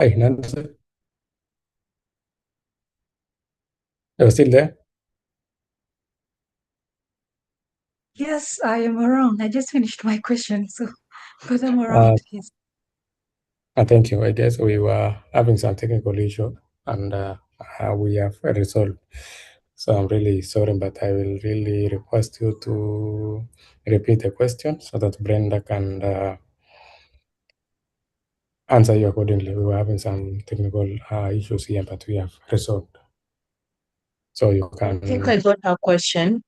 Hi, Nancy. You're still there? Yes, I am around. I just finished my question, but I'm Uh, around. Yes. Thank you. I guess we were having some technical issue and we have resolved. So I'm really sorry, but I will really request you to repeat the question so that Brenda can answer you accordingly. We were having some technical issues here, but we have resolved. So you I think can, I got her question.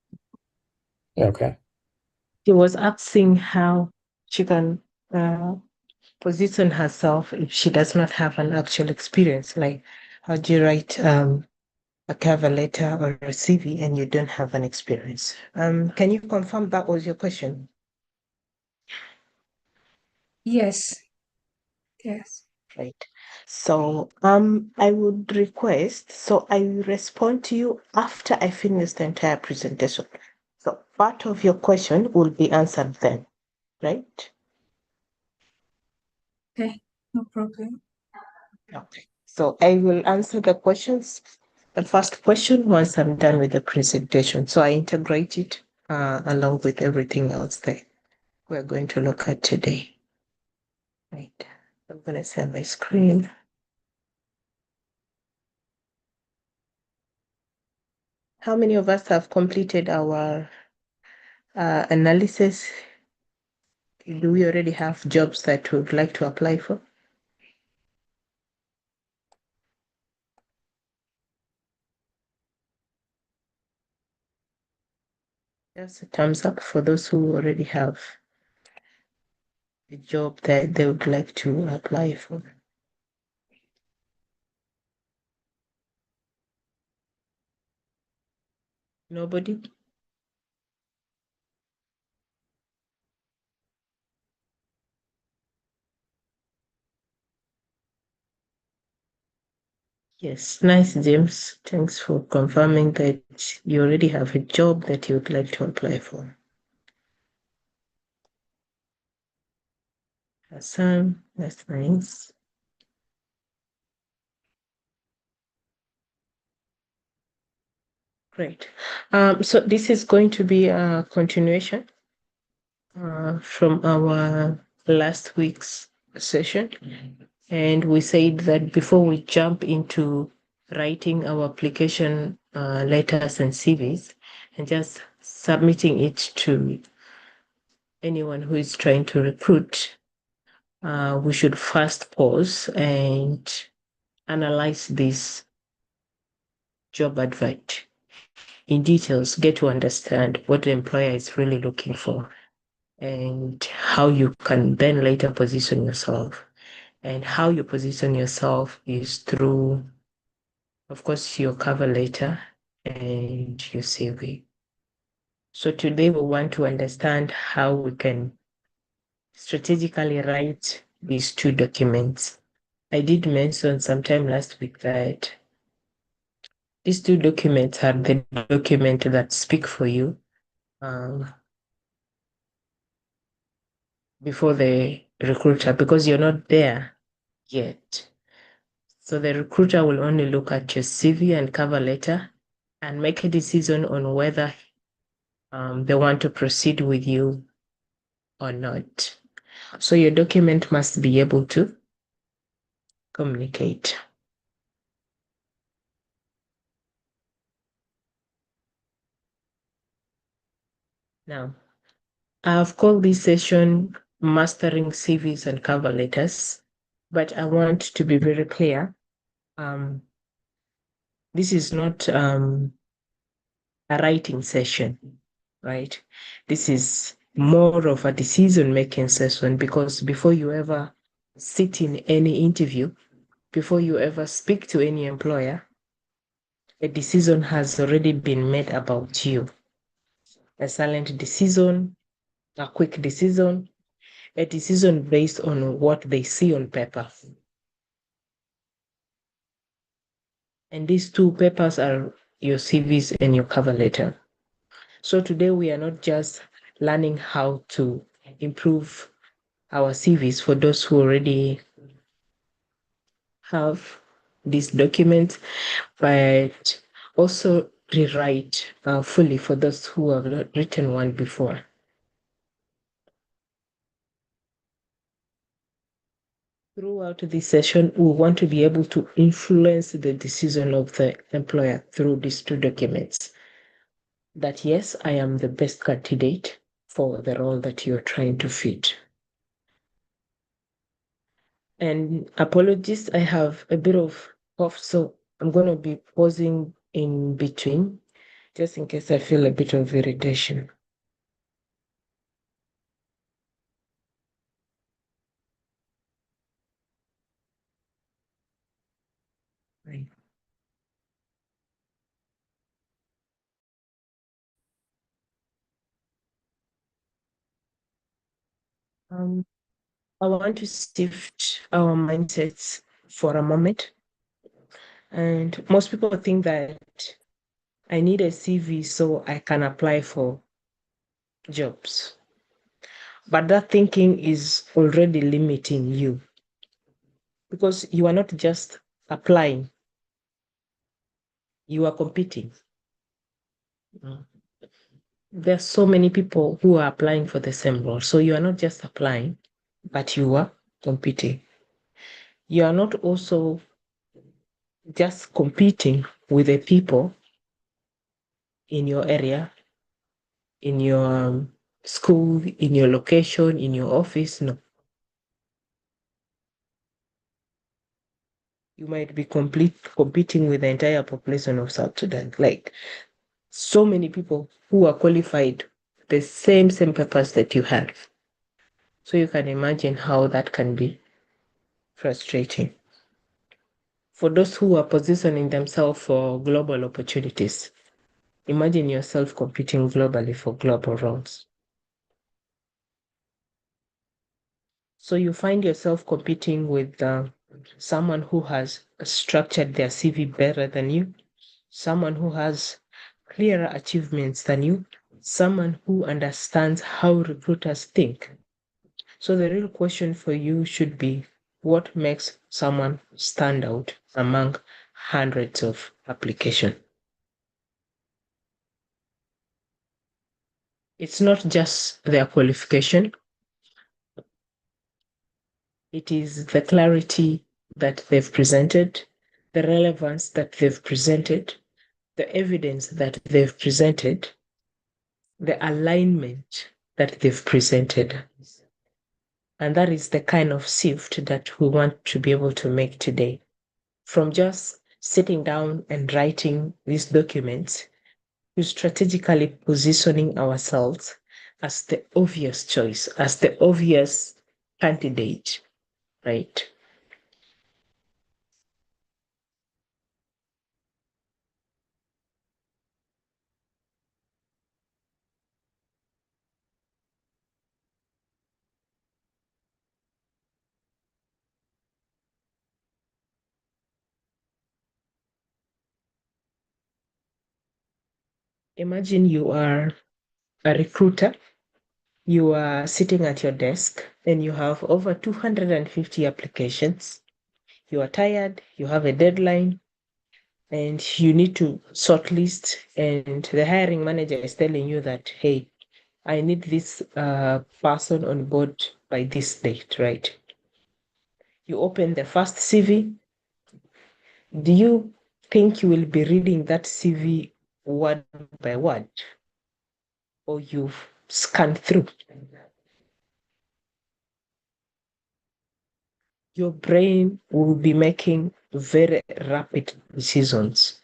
yeah, okay. She was asking how she can position herself if she does not have an actual experience. Like, how do you write a cover letter or a CV and you don't have an experience? Can you confirm that was your question? Yes. Yes. Right. So I would request, so I will respond to you after I finish the entire presentation. So part of your question will be answered then, right? Okay. No problem. Okay. So I will answer the questions, the first question once I'm done with the presentation. So I integrate it along with everything else that we're going to look at today. Right. I'm going to share my screen. How many of us have completed our analysis? Do we already have jobs that we would like to apply for? Just a thumbs up for those who already have a job that they would like to apply for. Nobody? Yes, nice, James. Thanks for confirming that you already have a job that you would like to apply for. Hassan, that's nice. Great. So this is going to be a continuation from our last week's session. And we said that before we jump into writing our application letters and CVs and just submitting it to anyone who is trying to recruit, we should first pause and analyze this job advert in details, get to understand what the employer is really looking for and how you can then later position yourself. And how you position yourself is through, of course, your cover letter and your CV. So today we want to understand how we can strategically write these two documents. I did mention sometime last week that these two documents are the document that speak for you before the recruiter because you're not there yet. So the recruiter will only look at your CV and cover letter and make a decision on whether they want to proceed with you or not. So your document must be able to communicate. Now, I've called this session Mastering CVs and Cover Letters, but I want to be very clear. This is not a writing session, right? This is more of a decision-making session because before you ever sit in any interview, before you ever speak to any employer, a decision has already been made about you. A silent decision, a quick decision, a decision based on what they see on paper. And these two papers are your CVs and your cover letter. So today we are not just learning how to improve our CVs for those who already have these documents, but also rewrite fully for those who have not written one before. Throughout this session, we want to be able to influence the decision of the employer through these two documents. That yes, I am the best candidate for the role that you're trying to fit. And apologies, I have a bit of cough, so I'm going to be pausing in between just in case I feel a bit of irritation. Right. Um, I want to shift our mindsets for a moment. And most people think that I need a CV so I can apply for jobs. But that thinking is already limiting you because you are not just applying, you are competing. There are so many people who are applying for the same role. So you are not just applying, but you are competing. You are not also just competing with the people in your area, in your school, in your location, in your office. No. You might be competing with the entire population of South Sudan. Like so many people who are qualified, the same purpose that you have. So you can imagine how that can be frustrating. For those who are positioning themselves for global opportunities, imagine yourself competing globally for global roles. So you find yourself competing with someone who has structured their CV better than you, someone who has clearer achievements than you, someone who understands how recruiters think. So the real question for you should be, what makes someone stand out among hundreds of applications? It's not just their qualification, it is the clarity that they've presented, the relevance that they've presented, the evidence that they've presented, the alignment that they've presented. And that is the kind of shift that we want to be able to make today. From just sitting down and writing these documents to strategically positioning ourselves as the obvious choice, as the obvious candidate, right? Imagine you are a recruiter, you are sitting at your desk and you have over 250 applications. You are tired, you have a deadline, and you need to shortlist, and the hiring manager is telling you that, hey, I need this person on board by this date, right? You open the first CV. Do you think you will be reading that CV word by word, or you've scanned through? Your brain will be making very rapid decisions.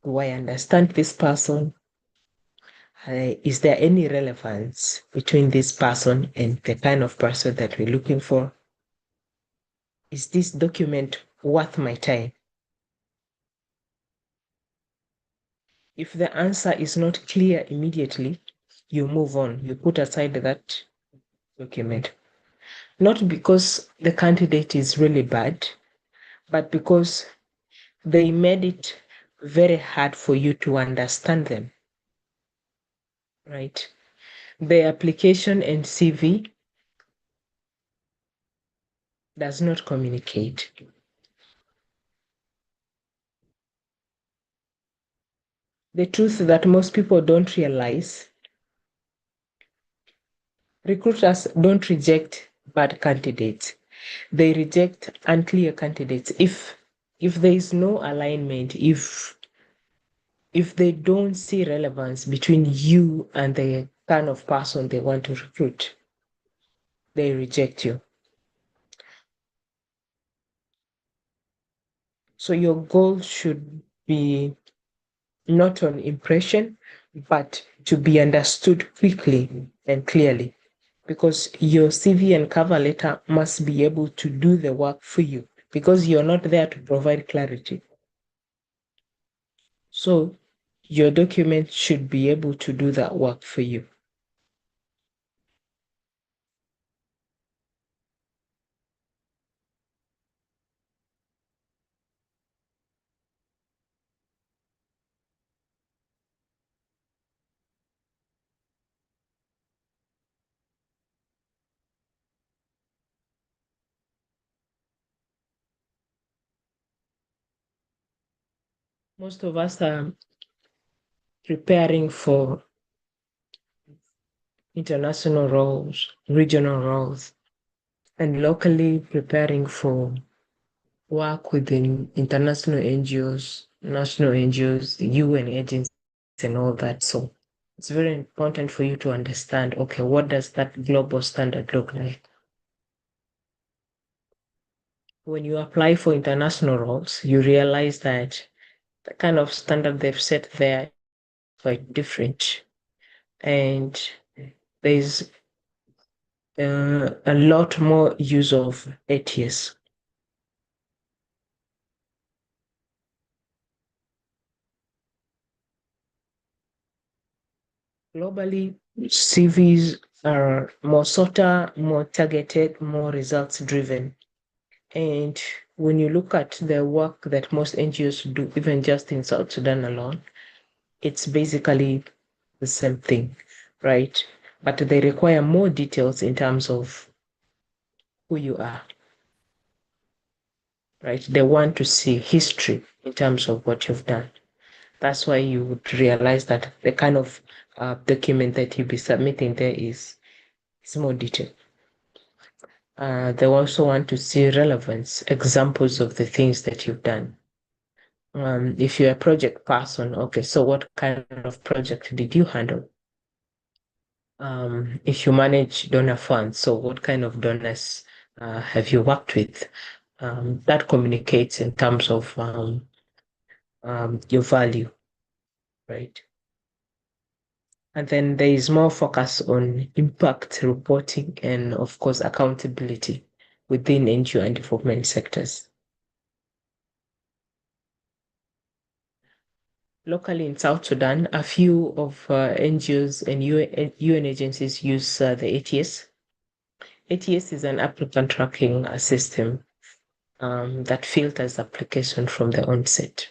Do I understand this person? Is there any relevance between this person and the kind of person that we're looking for? Is this document worth my time? If the answer is not clear immediately, you move on, you put aside that document. Not because the candidate is really bad, but because they made it very hard for you to understand them, right? The application and CV does not communicate. The truth that most people don't realize, recruiters don't reject bad candidates. They reject unclear candidates. If there is no alignment, if they don't see relevance between you and the kind of person they want to recruit, they reject you. So your goal should be not on impression, but to be understood quickly and clearly. Because your CV and cover letter must be able to do the work for you, because you're not there to provide clarity. So your document should be able to do that work for you. Most of us are preparing for international roles, regional roles, and locally preparing for work within international NGOs, national NGOs, UN agencies, and all that. So it's very important for you to understand, okay, what does that global standard look like? When you apply for international roles, you realize that the kind of standard they've set there is quite different. And there's a lot more use of ATS. Globally, CVs are more sought, more targeted, more results driven. And when you look at the work that most NGOs do, even just in South Sudan alone, it's basically the same thing, right? But they require more details in terms of who you are, right? They want to see history in terms of what you've done. That's why you would realize that the kind of document that you'll be submitting there is more detailed. They also want to see relevance, examples of the things that you've done. If you're a project person, okay, so what kind of project did you handle? If you manage donor funds, so what kind of donors have you worked with? That communicates in terms of your value, right? And then there is more focus on impact reporting and, of course, accountability within NGO and development sectors. Locally in South Sudan, a few of NGOs and UN agencies use the ATS. ATS is an applicant tracking system that filters application from the onset.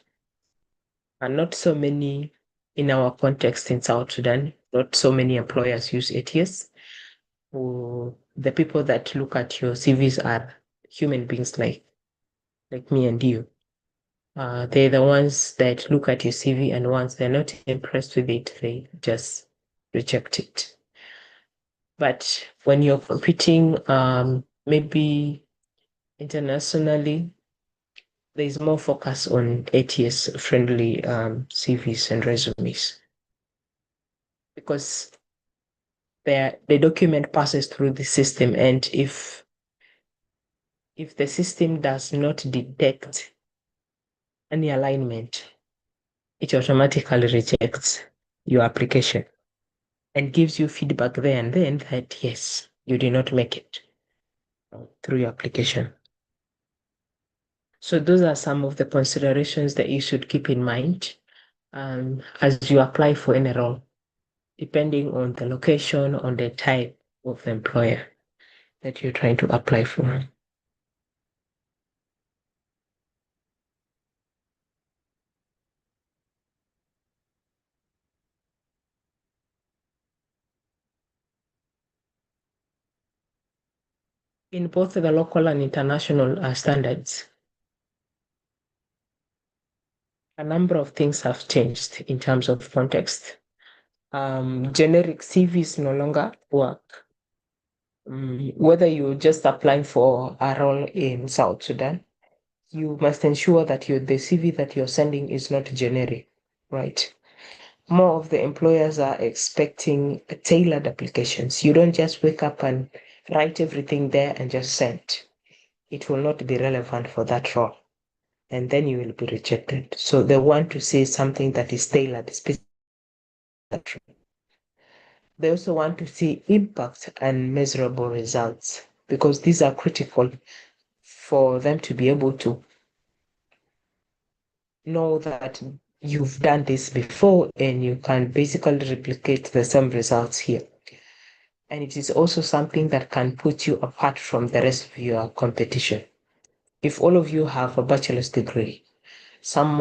And not so many, in our context in South Sudan, not so many employers use ATS. The people that look at your CVs are human beings like me and you. They're the ones that look at your CV, and once they're not impressed with it, they just reject it. But when you're competing, maybe internationally, there's more focus on ATS friendly CVs and resumes, because the document passes through the system, and if the system does not detect any alignment, it automatically rejects your application and gives you feedback there and then that yes, you did not make it through your application. So those are some of the considerations that you should keep in mind as you apply for any role, depending on the location, on the type of employer that you're trying to apply for. In both the local and international standards, a number of things have changed in terms of context. Generic CVs no longer work. Whether you're just applying for a role in South Sudan, you must ensure that the CV that you're sending is not generic, right? More of the employers are expecting tailored applications. You don't just wake up and write everything there and just send. It will not be relevant for that role, and then you will be rejected. So they want to see something that is tailored, specific. They also want to see impact and measurable results because these are critical for them to be able to know that you've done this before and you can basically replicate the same results here. And it is also something that can put you apart from the rest of your competition. If all of you have a bachelor's degree, some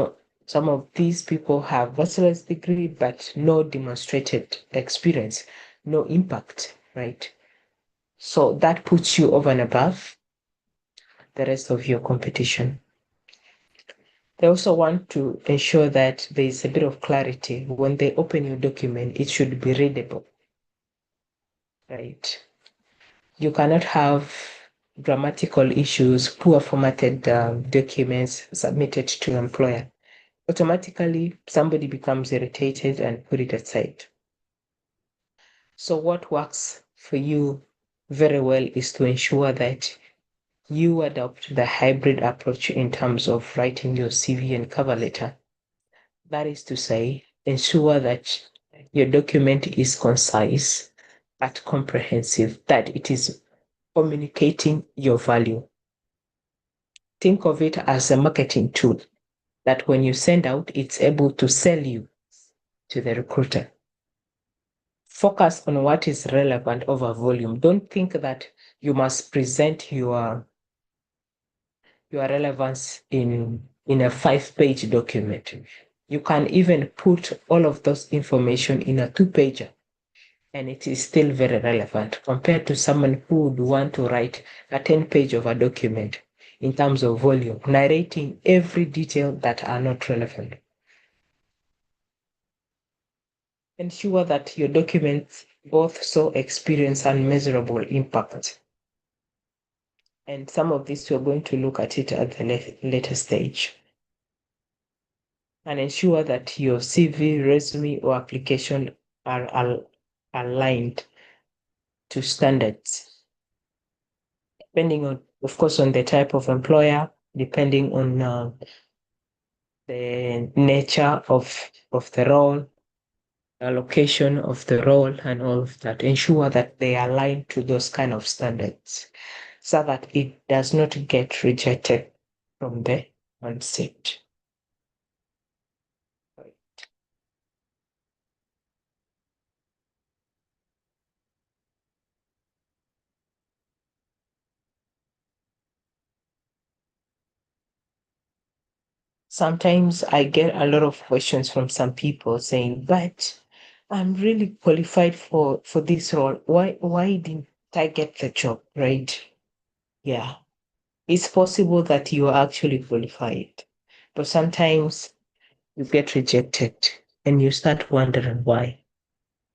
of these people have bachelor's degree but no demonstrated experience, no impact, right? So that puts you over and above the rest of your competition. They also want to ensure that there is a bit of clarity. When they open your document, it should be readable, right? You cannot have grammatical issues, poor formatted documents submitted to employer. Automatically, somebody becomes irritated and put it aside. So what works for you very well is to ensure that you adopt the hybrid approach in terms of writing your CV and cover letter. That is to say, ensure that your document is concise but comprehensive, that it is communicating your value. Think of it as a marketing tool that when you send out, it's able to sell you to the recruiter. Focus on what is relevant over volume. Don't think that you must present your relevance in a 5-page document. You can even put all of those information in a 2-pager, and it is still very relevant compared to someone who would want to write a 10-page of a document in terms of volume, narrating every detail that are not relevant. Ensure that your documents both show experience and measurable impact. And some of this we're going to look at it at the later stage. And ensure that your CV, resume, or application are aligned to standards, depending on, of course, on the type of employer, depending on the nature of the role, the location of the role, and all of that. Ensure that they align to those kind of standards so that it does not get rejected from the onset. Sometimes I get a lot of questions from some people saying, but I'm really qualified for this role. Why didn't I get the job, right? Yeah. It's possible that you are actually qualified, but sometimes you get rejected and you start wondering why.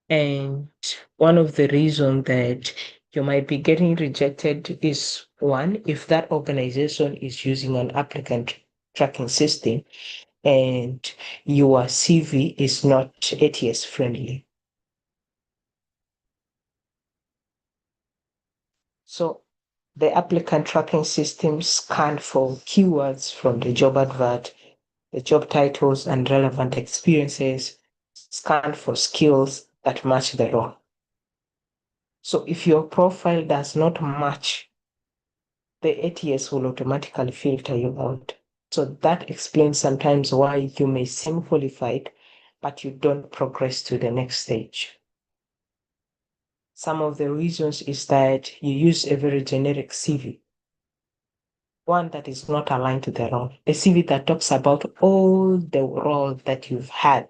And one of the reasons that you might be getting rejected is one, if that organization is using an applicant tracking system and your CV is not ATS friendly. So the applicant tracking system scan for keywords from the job advert, the job titles and relevant experiences, scan for skills that match the role. So if your profile does not match, the ATS will automatically filter you out. So that explains sometimes why you may seem qualified, but you don't progress to the next stage. Some of the reasons is that you use a very generic CV, one that is not aligned to the role, a CV that talks about all the roles that you've had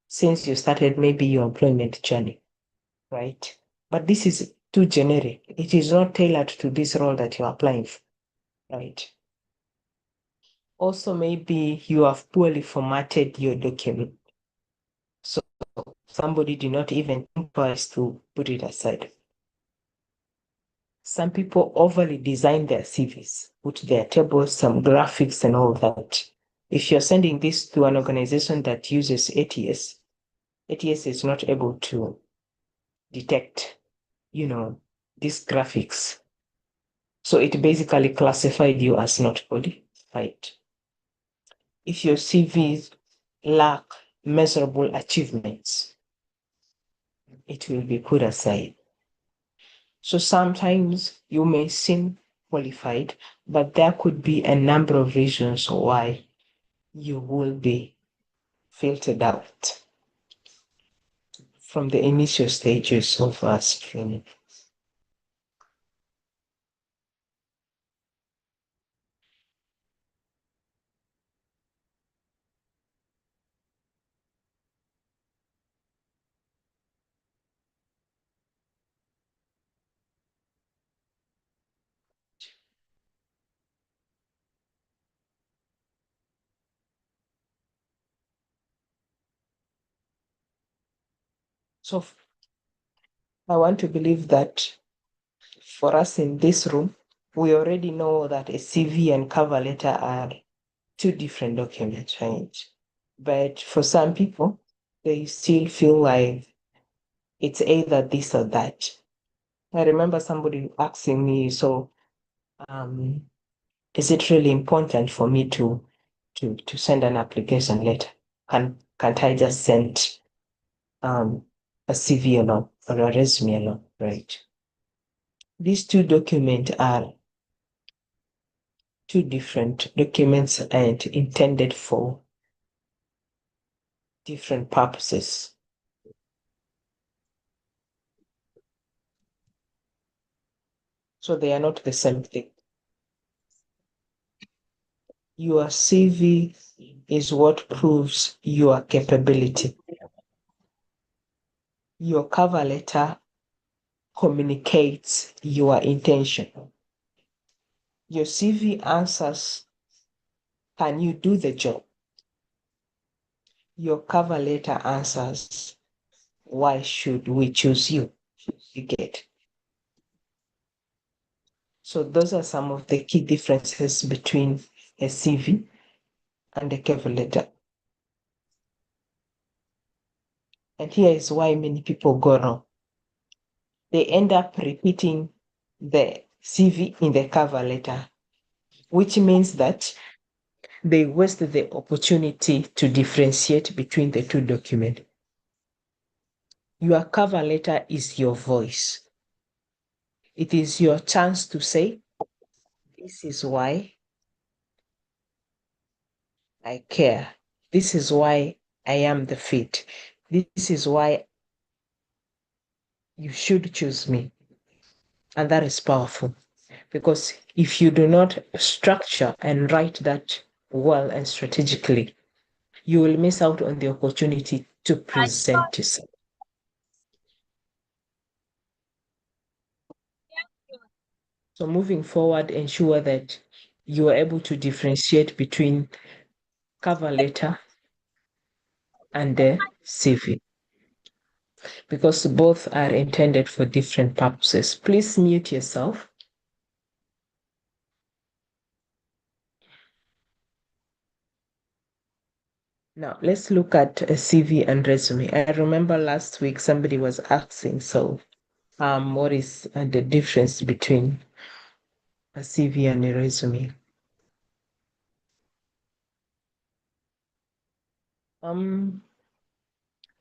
since you started maybe your employment journey, right? But this is too generic. It is not tailored to this role that you're applying for, right? Also, maybe you have poorly formatted your document. So somebody did not even think twice to put it aside. Some people overly design their CVs, put their tables, some graphics, and all that. If you're sending this to an organization that uses ATS, ATS is not able to detect, these graphics. So it basically classified you as not qualified. If your CVs lack measurable achievements, it will be put aside. So sometimes you may seem qualified, but there could be a number of reasons why you will be filtered out from the initial stages of screening. So I want to believe that for us in this room, we already know that a CV and cover letter are two different documents, right? But for some people, they still feel like it's either this or that. I remember somebody asking me, so is it really important for me to send an application letter? Can't I just send a CV alone or a resume alone, right? These two documents are two different documents and intended for different purposes. So they are not the same thing. Your CV is what proves your capability. Your cover letter communicates your intention. Your CV answers, can you do the job? Your cover letter answers, why should we choose you? You get. So those are some of the key differences between a CV and a cover letter. And here is why many people go wrong. They end up repeating the CV in the cover letter, which means that they waste the opportunity to differentiate between the two documents. Your cover letter is your voice. It is your chance to say, this is why I care. This is why I am the fit. This is why you should choose me. And that is powerful. Because if you do not structure and write that well and strategically, you will miss out on the opportunity to present yourself. So moving forward, ensure that you are able to differentiate between cover letter and the CV, because both are intended for different purposes. Please mute yourself. Now, let's look at a CV and resume. I remember last week somebody was asking, so what is the difference between a CV and a resume?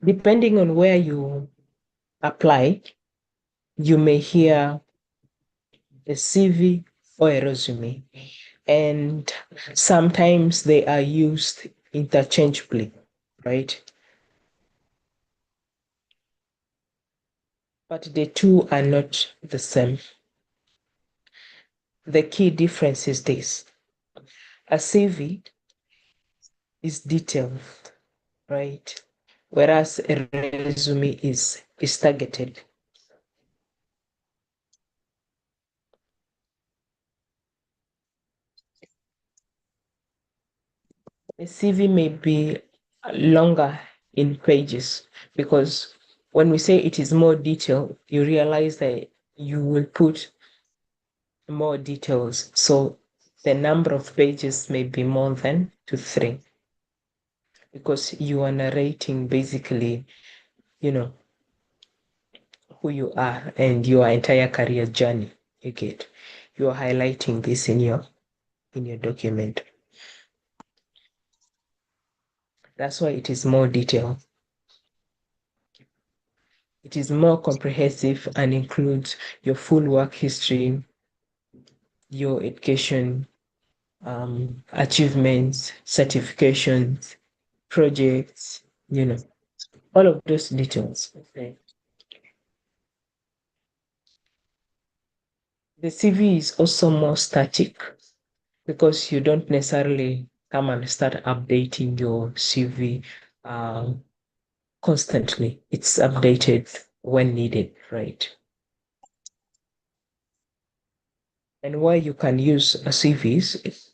Depending on where you apply, you may hear a CV or a resume, and sometimes they are used interchangeably, right? But the two are not the same. The key difference is this: a CV is detailed, right? Whereas a resume is targeted. A CV may be longer in pages because when we say it is more detailed, you realize that you will put more details. So the number of pages may be more than to three because you are narrating basically, you know, who you are and your entire career journey. You get, you are highlighting this in your document. That's why it is more detailed. It is more comprehensive and includes your full work history, your education, achievements, certifications, projects, all of those details. Okay. The CV is also more static because you don't necessarily come and start updating your CV constantly. It's updated when needed, right? And why you can use a CVs is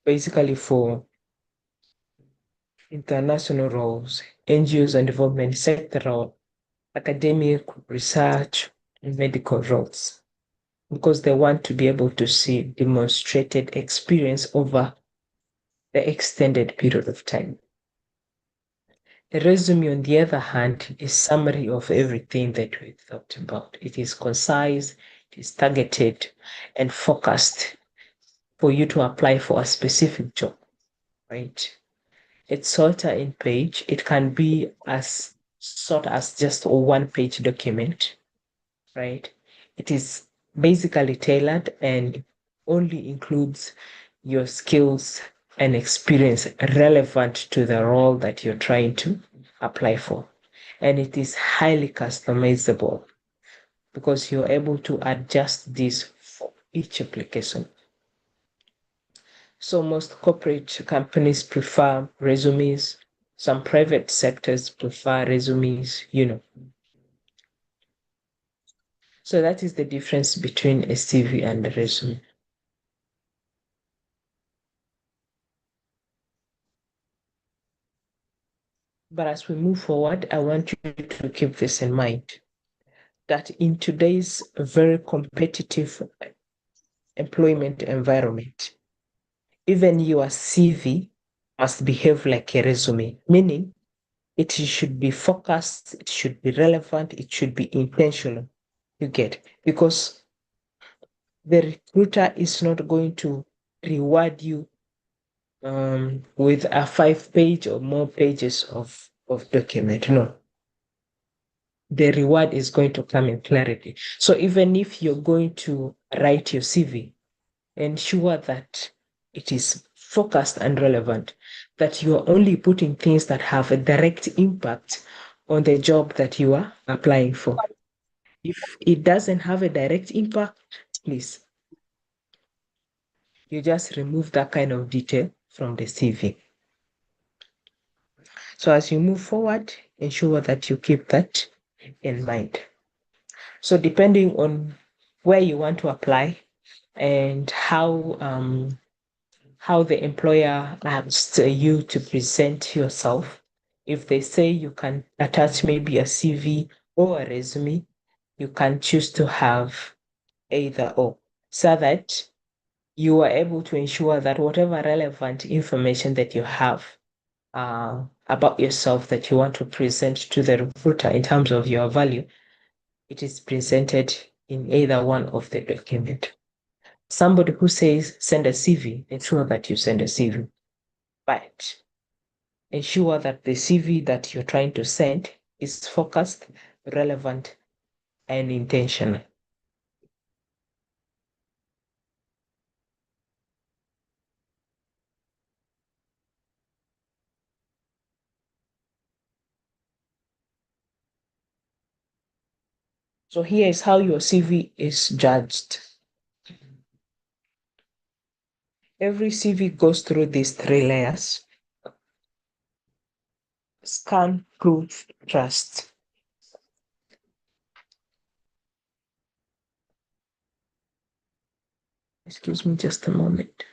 basically for international roles, NGOs and development sector role, academic, research, and medical roles, because they want to be able to see demonstrated experience over the extended period of time. A resume, on the other hand, is summary of everything that we talked about. It is concise, it is targeted, and focused for you to apply for a specific job, right? It's shorter in page. It can be as short as just a one-page document, right? It is basically tailored and only includes your skills and experience relevant to the role that you're trying to apply for. And it is highly customizable because you're able to adjust this for each application. So most corporate companies prefer resumes. Some private sectors prefer resumes. So that is the difference between a CV and a resume. But as we move forward, I want you to keep this in mind that in today's very competitive employment environment, even your CV must behave like a resume, meaning it should be focused, it should be relevant, it should be intentional. You get, because the recruiter is not going to reward you with a 5 page or more pages of document. No, the reward is going to come in clarity. So even if you're going to write your CV, ensure that it is focused and relevant, that you are only putting things that have a direct impact on the job that you are applying for. If it doesn't have a direct impact, please, you just remove that kind of detail from the CV. So as you move forward, ensure that you keep that in mind. So depending on where you want to apply and how the employer asks you to present yourself, if they say you can attach maybe a CV or a resume, you can choose to have either or, so that you are able to ensure that whatever relevant information that you have about yourself that you want to present to the recruiter in terms of your value, it is presented in either one of the document. Somebody who says send a CV, ensure that you send a CV, but ensure that the CV that you're trying to send is focused, relevant, and intentional. So here is how your CV is judged. Every CV goes through these 3 layers: scan, proof, trust. Excuse me just a moment.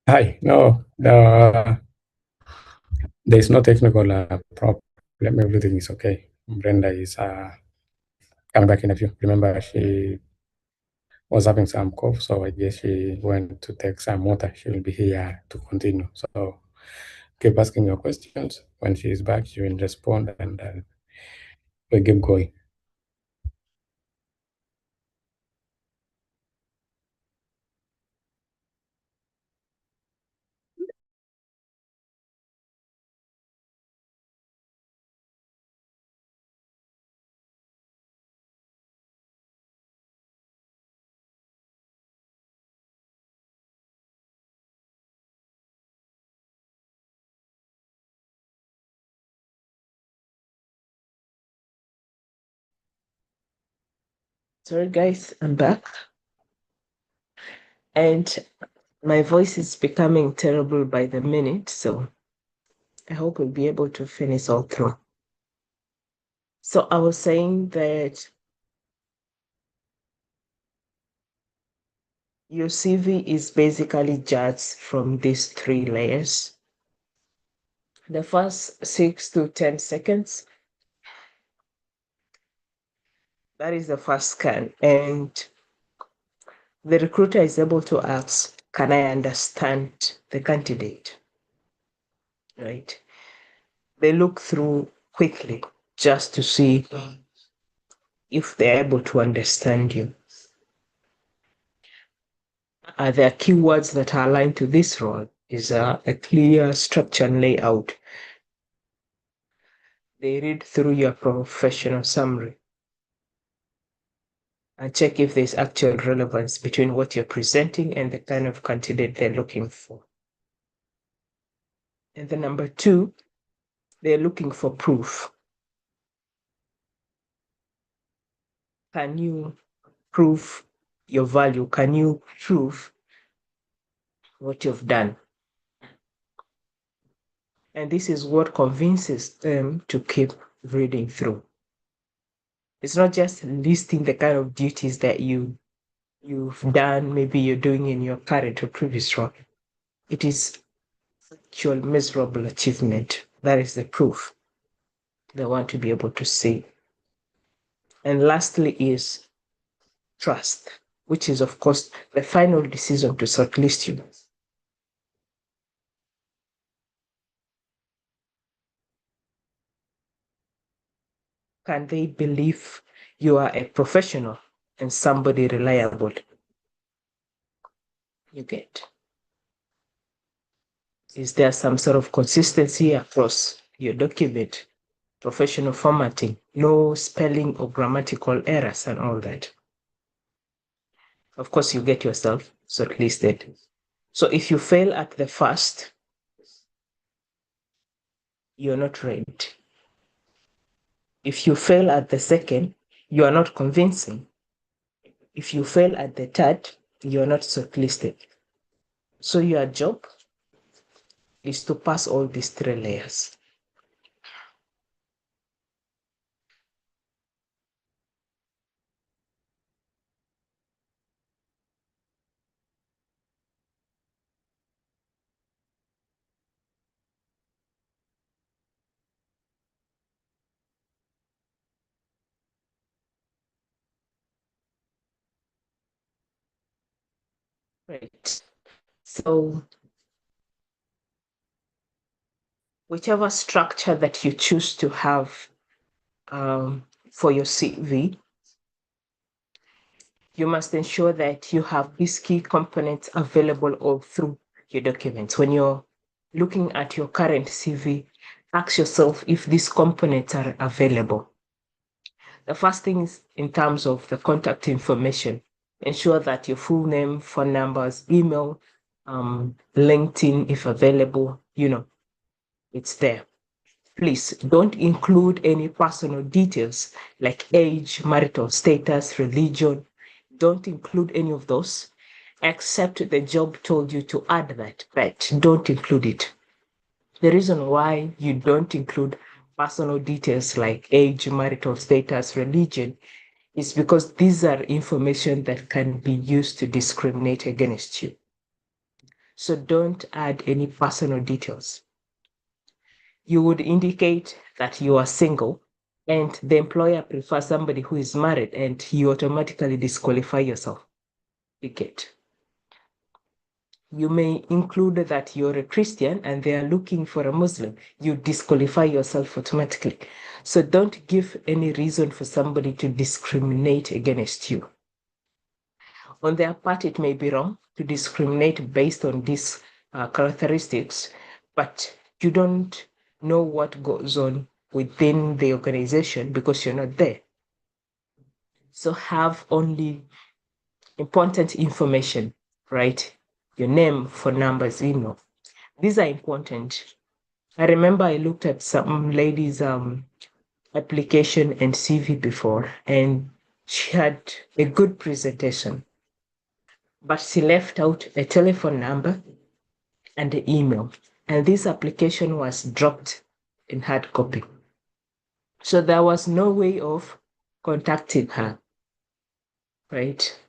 Hi, no, there's no technical problem. Everything is okay. Brenda is coming back in a few. Remember, she was having some cough, so I guess she went to take some water. She will be here to continue. So keep asking your questions. When she is back, she will respond, and we keep going. Sorry, guys, I'm back. And my voice is becoming terrible by the minute, so I hope we'll be able to finish all through. So I was saying that your CV is basically judged from these 3 layers. The first 6 to 10 seconds, that is the first scan. And the recruiter is able to ask, can I understand the candidate? Right? They look through quickly just to see if they're able to understand you. Are there keywords that are aligned to this role? Is a clear structure and layout? They read through your professional summary and check if there's actual relevance between what you're presenting and the kind of candidate they're looking for. And then number 2, they're looking for proof. Can you prove your value? Can you prove what you've done? And this is what convinces them to keep reading through. It's not just listing the kind of duties that you've done, maybe you're doing in your current or previous role. It is actual measurable achievement. That is the proof they want to be able to see. And lastly is trust, which is, of course, the final decision to shortlist you. Can they believe you are a professional and somebody reliable? You get. Is there some sort of consistency across your document, professional formatting, no spelling or grammatical errors and all that? Of course, you get yourself shortlisted. So if you fail at the first, you're not ready. If you fail at the second, you are not convincing. If you fail at the third, you're not shortlisted. So your job is to pass all these 3 layers. Right. So whichever structure that you choose to have for your CV, you must ensure that you have these key components available all through your documents. When you're looking at your current CV, ask yourself if these components are available. The first thing is in terms of the contact information. Ensure that your full name, phone numbers, email, LinkedIn, if available, it's there. Please don't include any personal details like age, marital status, religion. Don't include any of those, except the job told you to add that, but don't include it. The reason why you don't include personal details like age, marital status, religion is because these are information that can be used to discriminate against you. So don't add any personal details. You would indicate that you are single and the employer prefers somebody who is married, and you automatically disqualify yourself. You get. You may include that you're a Christian and they are looking for a Muslim. You disqualify yourself automatically. So don't give any reason for somebody to discriminate against you. On their part, it may be wrong to discriminate based on these characteristics, but you don't know what goes on within the organization because you're not there. So have only important information, right? Your name, phone numbers, email. These are important. I remember I looked at some lady's application and CV before, and she had a good presentation, but she left out a telephone number and the email. And this application was dropped in hard copy. So there was no way of contacting her, right?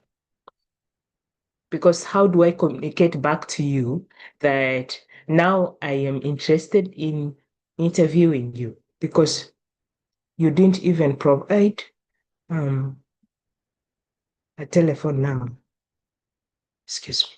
Because how do I communicate back to you that now I am interested in interviewing you? Because you didn't even provide um, a telephone number. Excuse me.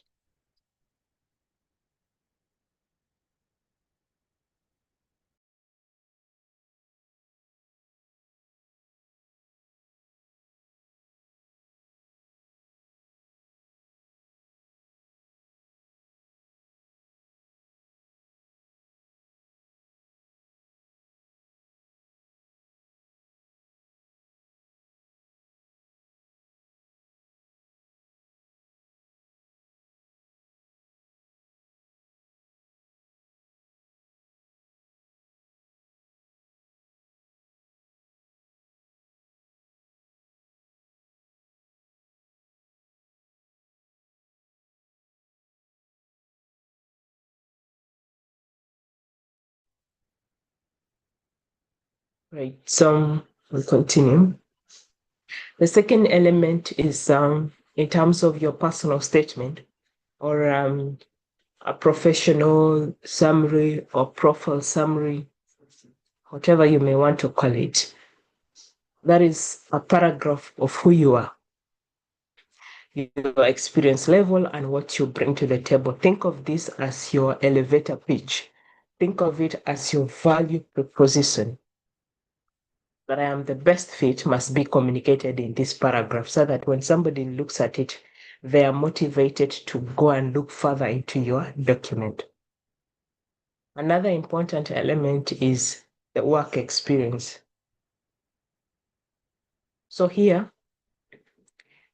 Right. So we'll continue. The second element is in terms of your personal statement or a professional summary or profile summary, whatever you may want to call it. That is a paragraph of who you are, your experience level, and what you bring to the table. Think of this as your elevator pitch. Think of it as your value proposition. That I am the best fit must be communicated in this paragraph so that when somebody looks at it, they are motivated to go and look further into your document. Another important element is the work experience. So here,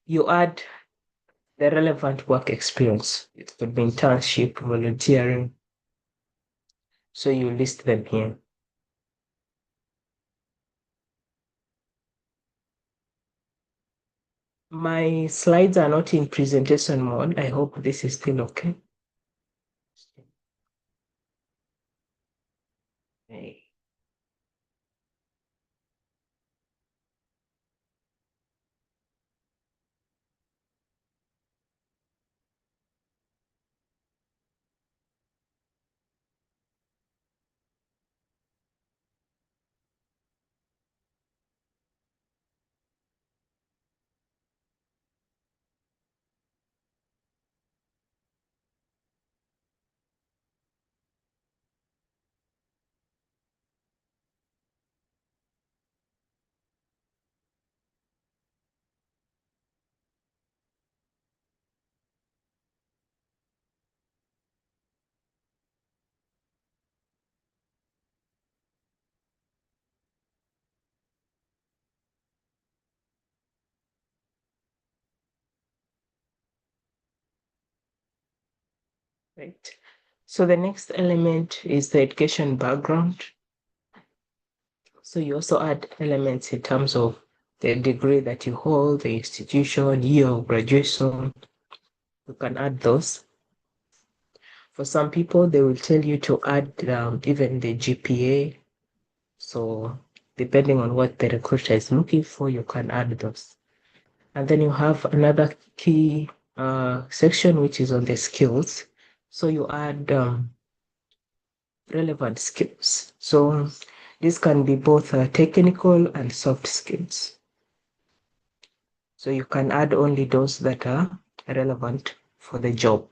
you add the relevant work experience. It could be internship, volunteering. So you list them here. My slides are not in presentation mode. I hope this is still okay. Okay. Right. So the next element is the education background. So you also add elements in terms of the degree that you hold, the institution, year of graduation. You can add those. For some people, they will tell you to add even the GPA. So depending on what the recruiter is looking for, you can add those. And then you have another key section, which is on the skills. So you add relevant skills. So this can be both technical and soft skills. So you can add only those that are relevant for the job.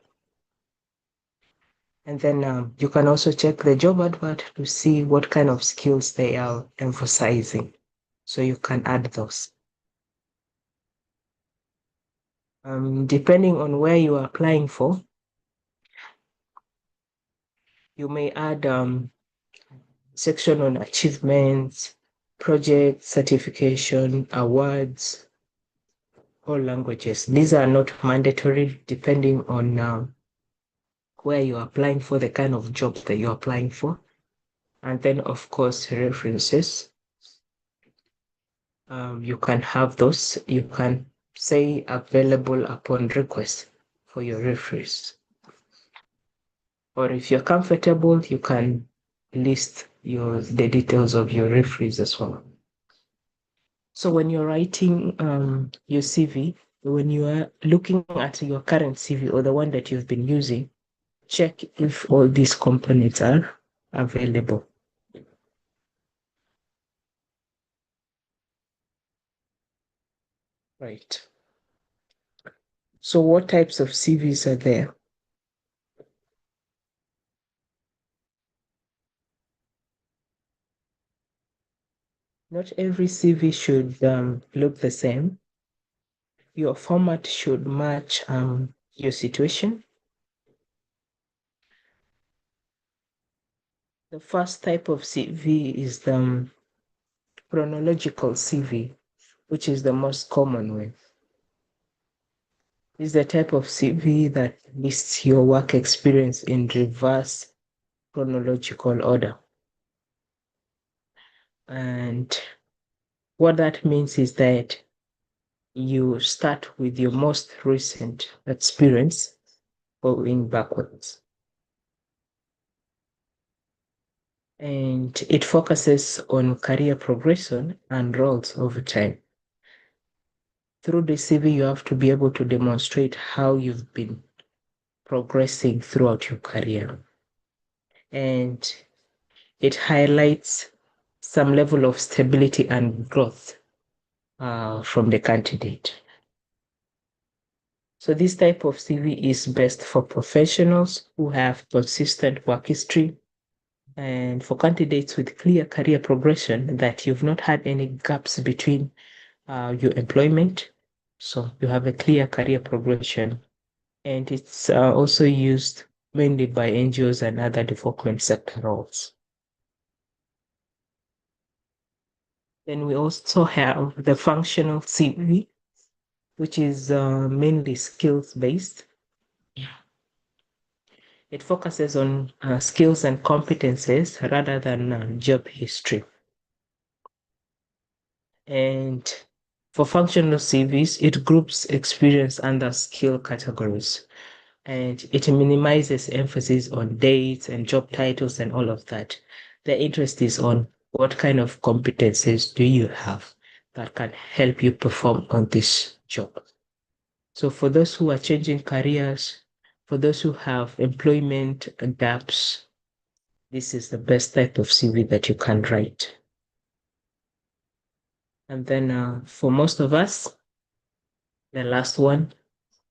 And then you can also check the job advert to see what kind of skills they are emphasizing. So you can add those. Depending on where you are applying for, you may add section on achievements, project certification, awards, or languages. These are not mandatory depending on where you're applying for, the kind of job that you're applying for. And then, of course, references. You can have those. You can say available upon request for your reference. Or if you're comfortable, you can list the details of your referees as well. So when you're writing your CV, when you are looking at your current CV or the one that you've been using, check if all these components are available. Right. So what types of CVs are there? Not every CV should look the same. Your format should match your situation. The first type of CV is the chronological CV, which is the most common one. This is the type of CV that lists your work experience in reverse chronological order. And what that means is that you start with your most recent experience going backwards. And it focuses on career progression and roles over time. Through the CV, you have to be able to demonstrate how you've been progressing throughout your career. And it highlights some level of stability and growth from the candidate. So this type of CV is best for professionals who have consistent work history and for candidates with clear career progression, that you've not had any gaps between your employment. So you have a clear career progression, and it's also used mainly by NGOs and other development sector roles. Then we also have the functional CV, which is mainly skills based. It focuses on skills and competences rather than job history. And for functional CVs, it groups experience under skill categories, and it minimizes emphasis on dates and job titles and all of that. The interest is on what kind of competences do you have that can help you perform on this job. So for those who are changing careers, for those who have employment gaps, this is the best type of CV that you can write. And then for most of us, the last one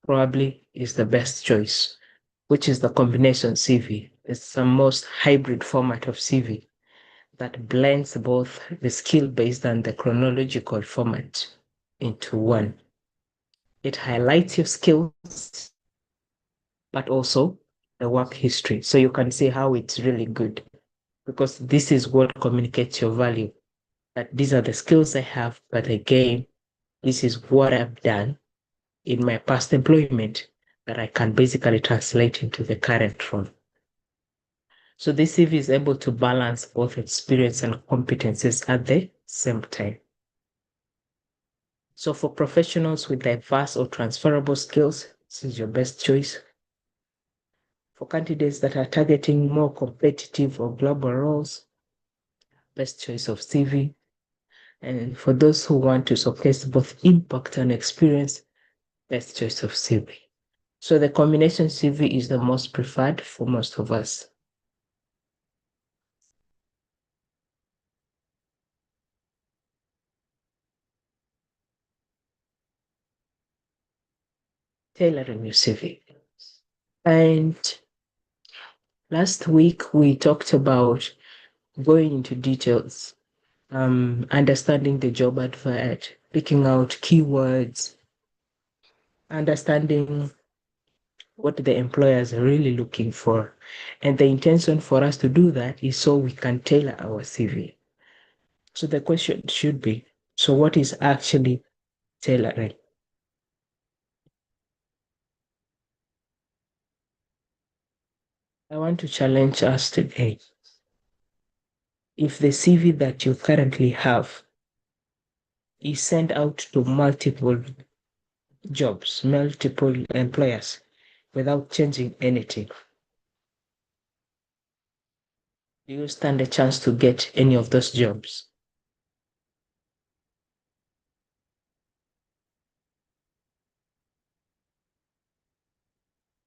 probably is the best choice, which is the combination CV. It's the most hybrid format of CV that blends both the skill-based and the chronological format into one. It highlights your skills, but also the work history. So you can see how it's really good, because this is what communicates your value. That these are the skills I have, but again, this is what I've done in my past employment that I can basically translate into the current role. So this CV is able to balance both experience and competences at the same time. So for professionals with diverse or transferable skills, this is your best choice. For candidates that are targeting more competitive or global roles, best choice of CV. And for those who want to showcase both impact and experience, best choice of CV. So the combination CV is the most preferred for most of us. Tailoring your CV. And last week we talked about going into details, understanding the job advert, picking out keywords, understanding what the employers are really looking for. And the intention for us to do that is so we can tailor our CV. So the question should be, so what is actually tailoring? I want to challenge us today. If the CV that you currently have is sent out to multiple jobs, multiple employers, without changing anything, do you stand a chance to get any of those jobs?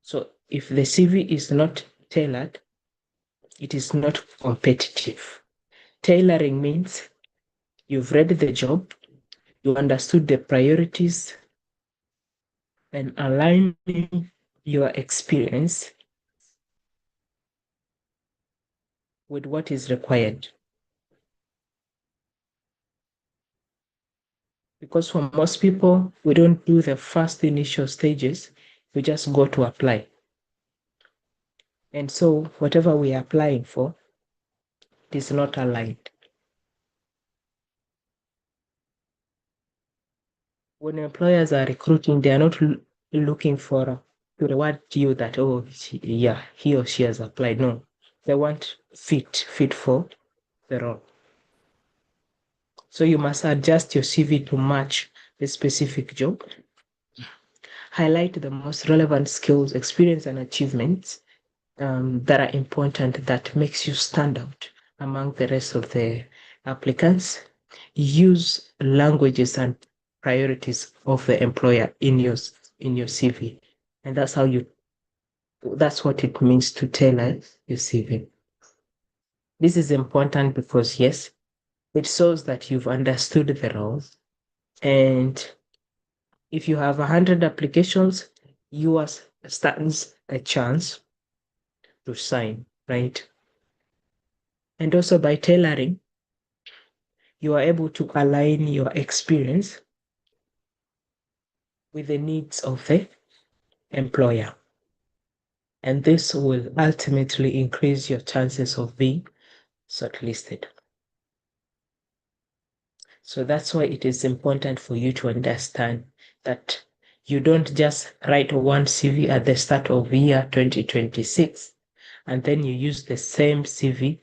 So if the CV is not tailored, it is not competitive. Tailoring means you've read the job, you understood the priorities, and aligning your experience with what is required. Because for most people, we don't do the first initial stages, we just go to apply. And so whatever we are applying for is not aligned. When employers are recruiting, they are not looking for to reward you that, oh, he or she has applied. No, they want fit for the role. So you must adjust your CV to match the specific job. Highlight the most relevant skills, experience, and achievements that are important, that makes you stand out among the rest of the applicants. Use languages and priorities of the employer in your CV, and that's what it means to tailor your CV. This is important because yes, it shows that you've understood the roles, and if you have 100 applications, yours stands a chance to sign, right? And also by tailoring, you are able to align your experience with the needs of the employer. And this will ultimately increase your chances of being shortlisted. So that's why it is important for you to understand that you don't just write one CV at the start of year 2026 and then you use the same CV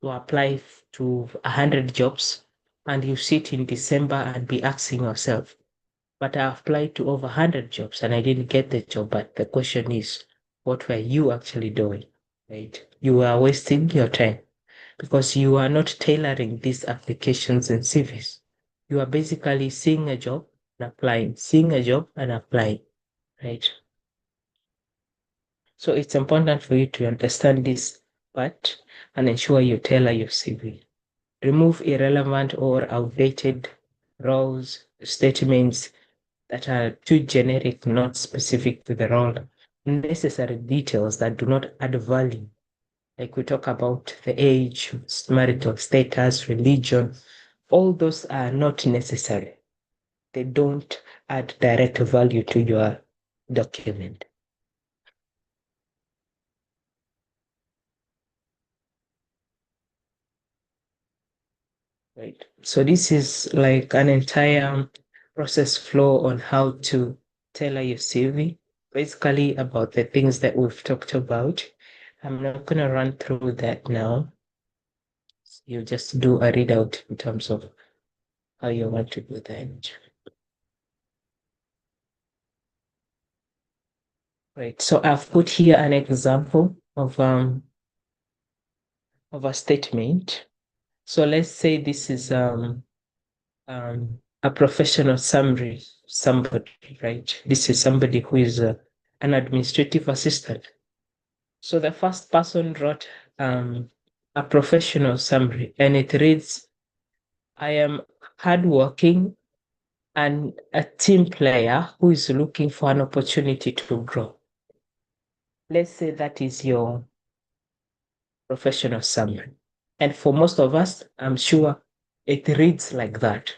to apply to 100 jobs and you sit in December and be asking yourself, but I applied to over 100 jobs and I didn't get the job. But the question is, what were you actually doing? Right? You are wasting your time because you are not tailoring these applications and CVs. You are basically seeing a job and applying, seeing a job and applying, right? So it's important for you to understand this part and ensure you tailor your CV. Remove irrelevant or outdated roles, statements that are too generic, not specific to the role, necessary details that do not add value. Like we talk about the age, marital status, religion, all those are not necessary. They don't add direct value to your document. Right. So this is like an entire process flow on how to tailor your CV, basically about the things that we've talked about. I'm not going to run through that now. You just do a readout in terms of how you want to do that. Right. So I've put here an example of a statement. So let's say this is a professional summary, somebody, right? This is somebody who is an administrative assistant. So the first person wrote a professional summary, and it reads, I am hardworking and a team player who is looking for an opportunity to grow. Let's say that is your professional summary. And for most of us, I'm sure it reads like that.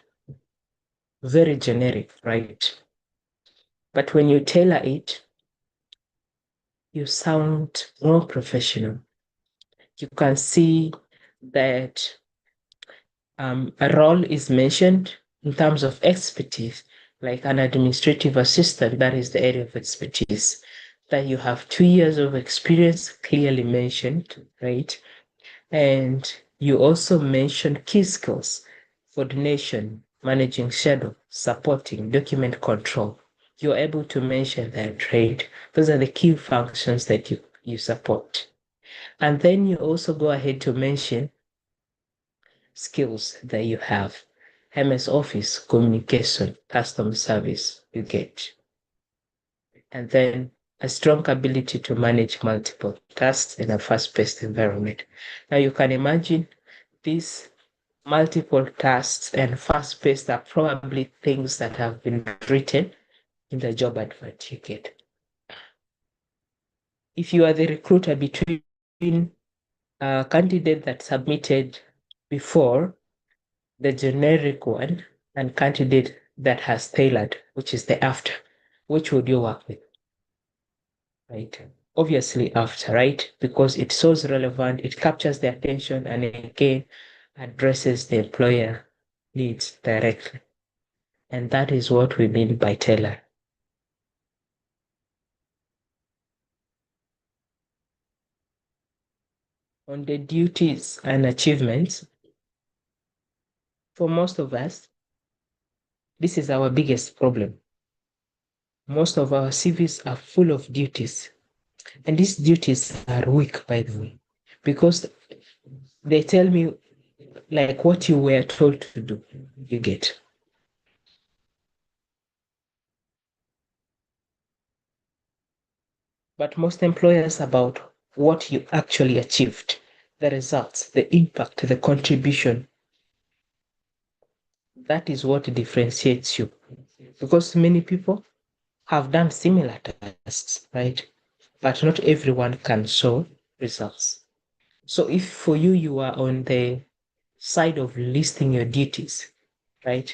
Very generic, right? But when you tailor it, you sound more professional. You can see that a role is mentioned in terms of expertise, like an administrative assistant, that is the area of expertise, that you have 2 years of experience clearly mentioned, right? And you also mentioned key skills, coordination, managing schedule, supporting, document control. You're able to mention that, right? Those are the key functions that you support. And then you also go ahead to mention skills that you have. MS Office, communication, customer service, you get. And then a strong ability to manage multiple tasks in a fast-paced environment. Now you can imagine these multiple tasks and fast-paced are probably things that have been written in the job advert you get. If you are the recruiter between a candidate that submitted before the generic one and candidate that has tailored, which is the after, which would you work with? Right? Obviously after, right? Because it's so relevant, it captures the attention and again addresses the employer needs directly. And that is what we mean by tailor. On the duties and achievements, for most of us, this is our biggest problem. Most of our CVs are full of duties, and these duties are weak, by the way, because they tell me like what you were told to do, you get. But most employers about what you actually achieved, the results, the impact, the contribution. That is what differentiates you. Because many people have done similar tasks, right? But not everyone can show results. So if for you, you are on the side of listing your duties, right?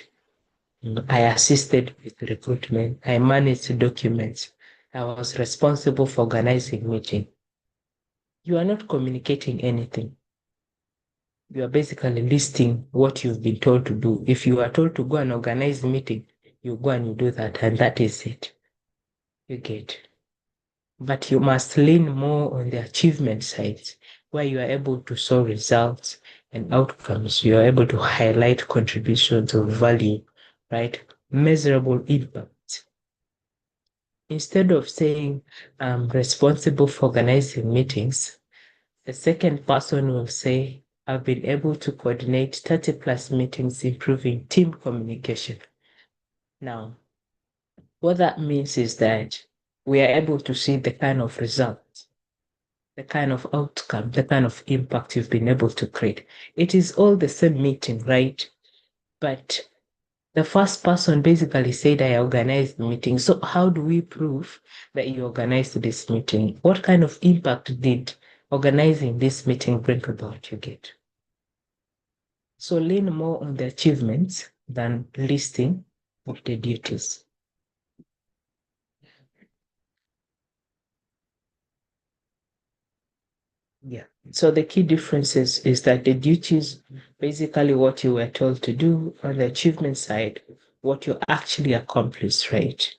I assisted with recruitment. I managed documents. I was responsible for organizing meeting. You are not communicating anything. You are basically listing what you've been told to do. If you are told to go and organize the meeting, you go and you do that, and that is it. You get. But you must lean more on the achievement side, where you are able to show results and outcomes. You are able to highlight contributions of value, right? Measurable impact. Instead of saying, I'm responsible for organizing meetings, the second person will say, I've been able to coordinate 30 plus meetings, improving team communication. Now, what that means is that we are able to see the kind of results, the kind of outcome, the kind of impact you've been able to create. It is all the same meeting, right? But the first person basically said, I organized the meeting. So how do we prove that you organized this meeting? What kind of impact did organizing this meeting bring about, you get? So lean more on the achievements than listing of the duties. Yeah. So the key differences is that the duties, basically what you were told to do, on the achievement side, what you actually accomplished, right?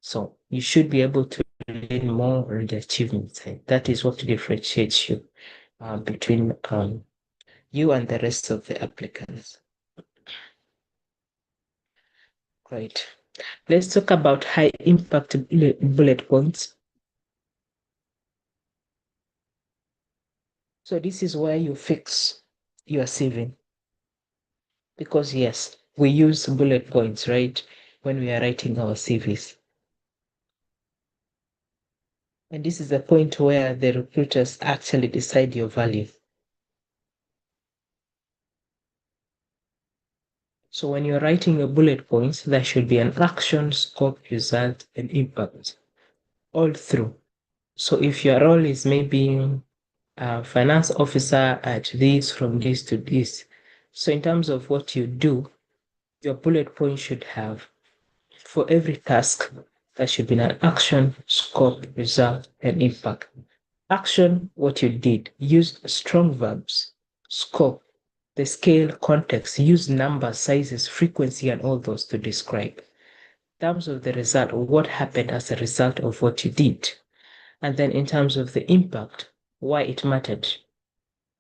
So you should be able to lean more on the achievement side. That is what differentiates you between you and the rest of the applicants. Great. Let's talk about high impact bullet points. So this is where you fix your CV. Because yes, we use bullet points, right? When we are writing our CVs. And this is the point where the recruiters actually decide your value. So when you're writing your bullet points, there should be an action, scope, result, and impact all through. So if your role is maybe a finance officer at this, from this to this, so in terms of what you do, your bullet point should have, for every task, there should be an action, scope, result, and impact. Action, what you did, use strong verbs. Scope, the scale, context, use numbers, sizes, frequency, and all those to describe. In terms of the result, what happened as a result of what you did. And then in terms of the impact, why it mattered.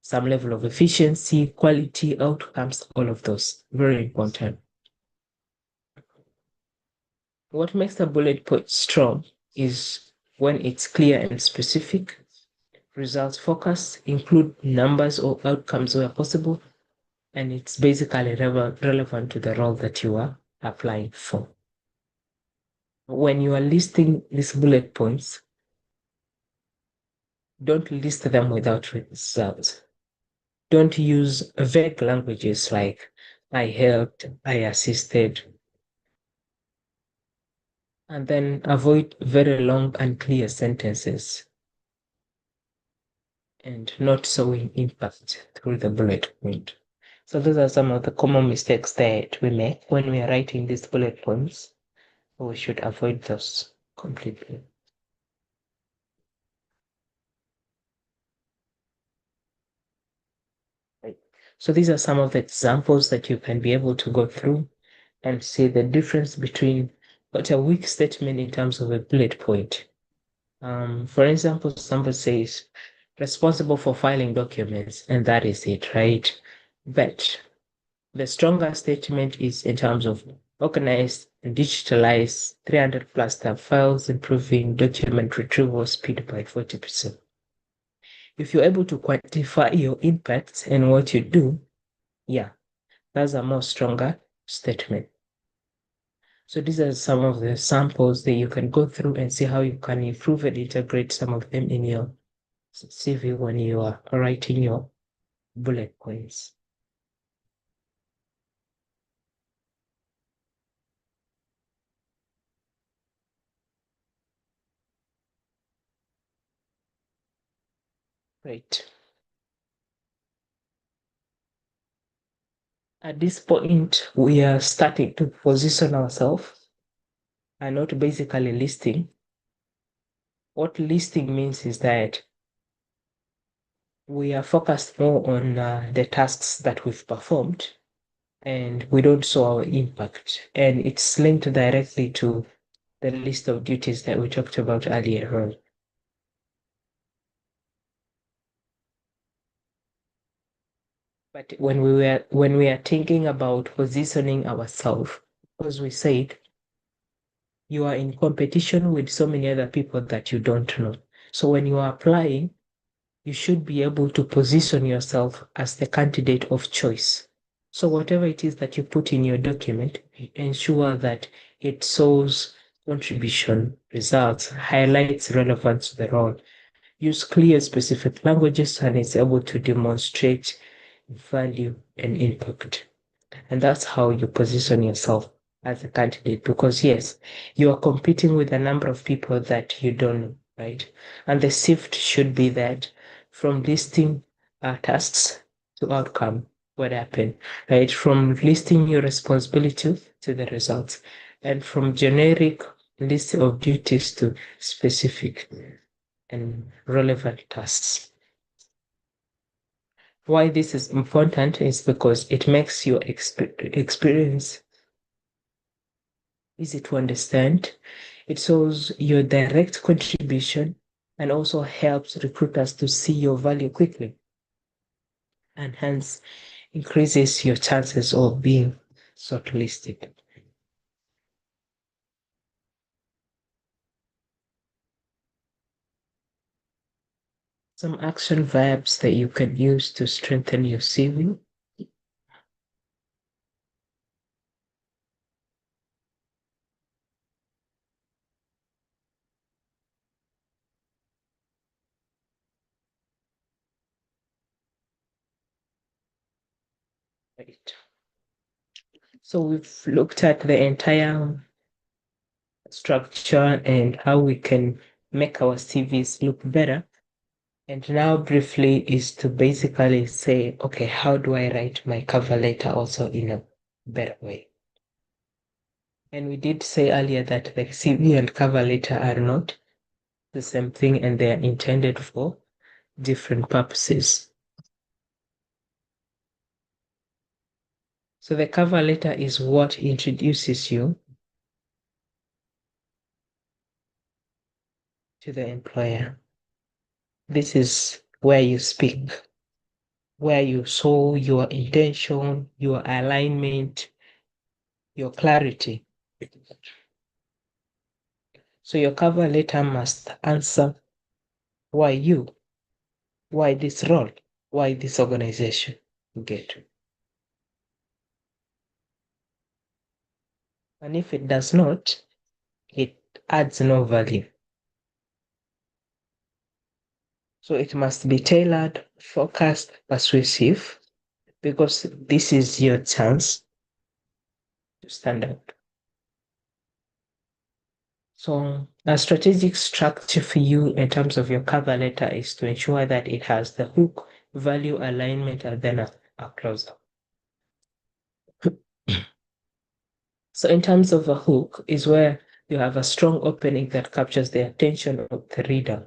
Some level of efficiency, quality, outcomes, all of those. Very important. What makes the bullet point strong is when it's clear and specific, results focused, include numbers or outcomes where possible, and it's basically relevant to the role that you are applying for. When you are listing these bullet points, don't list them without results. Don't use vague languages like I helped, I assisted, and then avoid very long unclear sentences and not showing impact through the bullet point. So those are some of the common mistakes that we make when we are writing these bullet points. We should avoid those completely. Right. So these are some of the examples that you can be able to go through and see the difference between what a weak statement in terms of a bullet point. For example, somebody says responsible for filing documents, and that is it, right? But the stronger statement is in terms of organized and digitalized 300 plus tab files, improving document retrieval speed by 40%. If you're able to quantify your impact and what you do, yeah, that's a more stronger statement. So these are some of the samples that you can go through and see how you can improve and integrate some of them in your CV when you are writing your bullet points. Right. At this point, we are starting to position ourselves and not basically listing. What listing means is that we are focused more on the tasks that we've performed and we don't show our impact. And it's linked directly to the list of duties that we talked about earlier on. But when we are thinking about positioning ourselves, as we said, you are in competition with so many other people that you don't know. So when you are applying, you should be able to position yourself as the candidate of choice. So whatever it is that you put in your document, ensure that it shows contribution, results, highlights relevance to the role. Use clear, specific languages, and it's able to demonstrate value and impact. And that's how you position yourself as a candidate. Because yes, you are competing with a number of people that you don't know, right? And the shift should be that from listing tasks to outcome, what happened, right? From listing your responsibility to the results, and from generic list of duties to specific and relevant tasks. Why this is important is because it makes your experience easy to understand. It shows your direct contribution and also helps recruiters to see your value quickly and hence increases your chances of being shortlisted. Some action verbs that you can use to strengthen your CV. Right. So we've looked at the entire structure and how we can make our CVs look better. And now, briefly, is to basically say, okay, how do I write my cover letter also in a better way? And we did say earlier that the CV and cover letter are not the same thing and they are intended for different purposes. So the cover letter is what introduces you to the employer. This is where you speak, where you show your intention, your alignment, your clarity. So your cover letter must answer why you, why this role, why this organization. Get. And if it does not, it adds no value. So it must be tailored, focused, persuasive, because this is your chance to stand out. So a strategic structure for you in terms of your cover letter is to ensure that it has the hook, value alignment, and then a closer. So in terms of a hook is where you have a strong opening that captures the attention of the reader.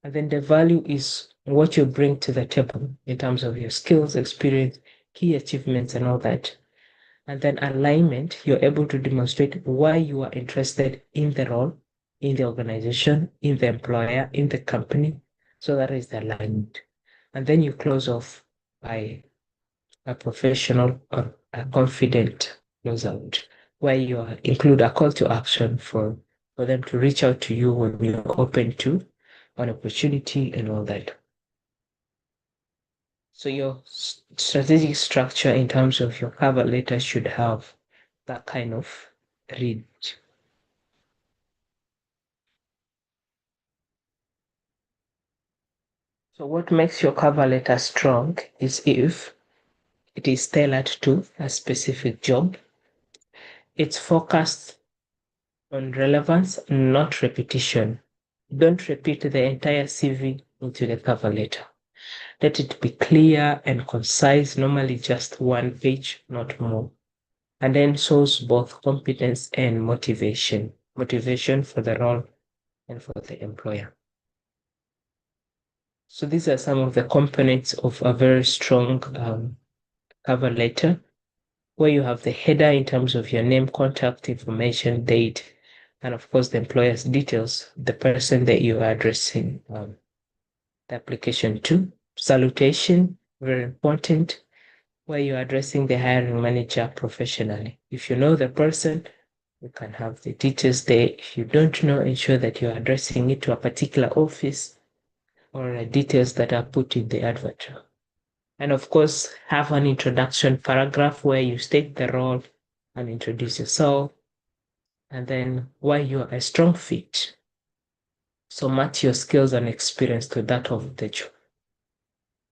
And then the value is what you bring to the table in terms of your skills, experience, key achievements, and all that. And then alignment, you're able to demonstrate why you are interested in the role, in the organization, in the employer, in the company. So that is the alignment. And then you close off by a professional or a confident closeout, where you include a call to action for them to reach out to you when you're open to an opportunity and all that. So your strategic structure in terms of your cover letter should have that kind of read. So what makes your cover letter strong is if it is tailored to a specific job, it's focused on relevance, not repetition. Don't repeat the entire CV into the cover letter. Let it be clear and concise, normally just one page, not more. And then shows both competence and motivation. Motivation for the role and for the employer. So these are some of the components of a very strong cover letter, where you have the header in terms of your name, contact information, date, and of course the employer's details, the person that you are addressing the application to. Salutation, very important, where you're addressing the hiring manager professionally. If you know the person, you can have the details there. If you don't know, ensure that you're addressing it to a particular office or details that are put in the advert. And of course, have an introduction paragraph where you state the role and introduce yourself, and then why you're a strong fit. So match your skills and experience to that of the job.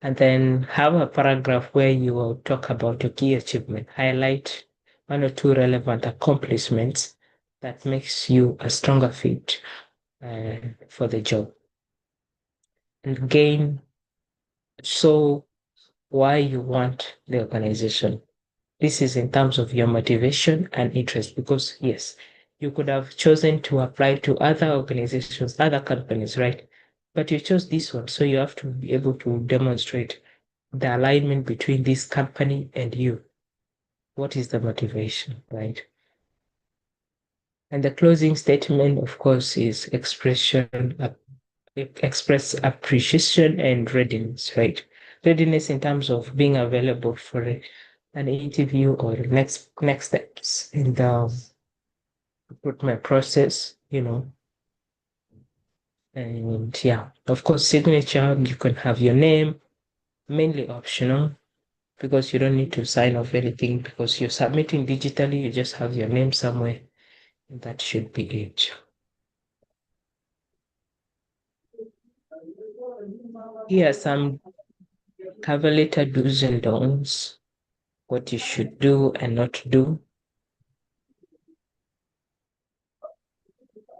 And then have a paragraph where you will talk about your key achievement, highlight one or two relevant accomplishments that makes you a stronger fit for the job. And again, show why you want the organization. This is in terms of your motivation and interest, because yes, you could have chosen to apply to other organizations, other companies, right? But you chose this one, so you have to be able to demonstrate the alignment between this company and you. What is the motivation, right? And the closing statement, of course, is express appreciation and readiness, right? Readiness in terms of being available for an interview or next steps in the recruitment process, and yeah, of course, signature, you can have your name, mainly optional, because you don't need to sign off anything because you're submitting digitally, you just have your name somewhere. That should be it. Here are some cover letter do's and don'ts. what you should do and not do.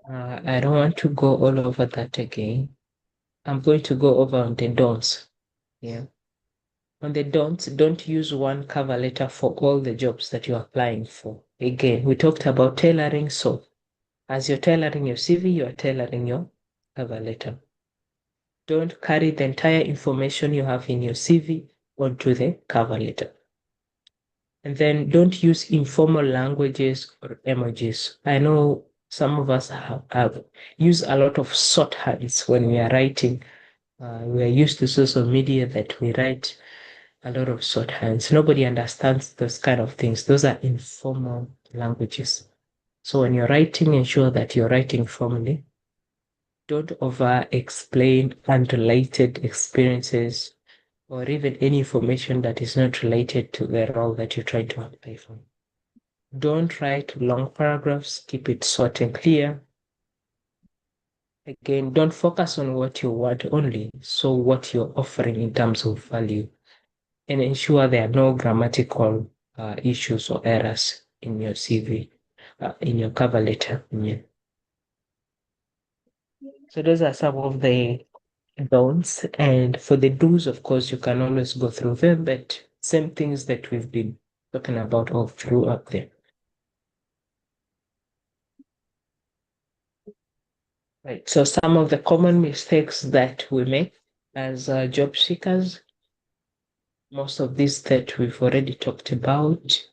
I don't want to go all over that again. I'm going to go over on the don'ts. Yeah. On the don'ts, don't use one cover letter for all the jobs that you're applying for. Again, we talked about tailoring. So as you're tailoring your CV, you're tailoring your cover letter. Don't carry the entire information you have in your CV onto the cover letter. And then don't use informal languages or emojis. I know some of us have used a lot of shorthands when we are writing. We are used to social media that we write a lot of shorthands. Nobody understands those kind of things. Those are informal languages. So when you're writing, ensure that you're writing formally. Don't over explain unrelated experiences or even any information that is not related to the role that you're trying to apply for. Don't write long paragraphs, keep it short and clear. Again, don't focus on what you want only, so what you're offering in terms of value, and ensure there are no grammatical issues or errors in your CV, in your cover letter. Yeah. So those are some of the don'ts, and for the do's, of course, you can always go through them, but same things that we've been talking about all through up there. Right. So some of the common mistakes that we make as job seekers, most of these that we've already talked about.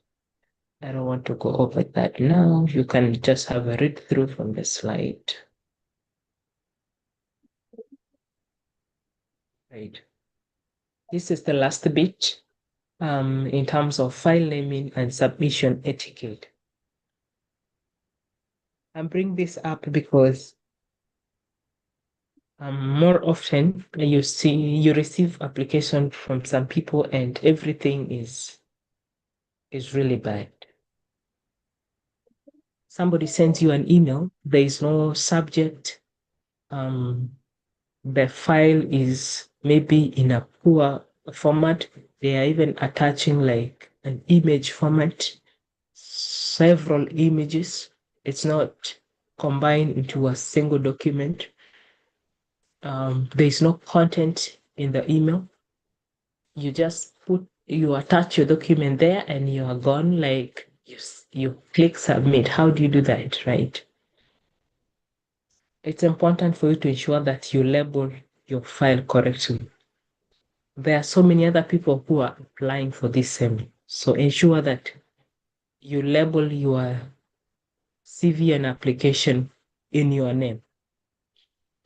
I don't want to go over that now. You can just have a read through from the slide. Right. This is the last bit in terms of file naming and submission etiquette. I bring this up because more often you receive application from some people and everything is really bad. Somebody sends you an email, there is no subject, the file is maybe in a poor format. They are even attaching like an image format, several images. It's not combined into a single document. There's no content in the email. You attach your document there and you are gone. Like you click submit. How do you do that, right? It's important for you to ensure that you label your file correctly. There are so many other people who are applying for this same. So ensure that you label your CV and application in your name,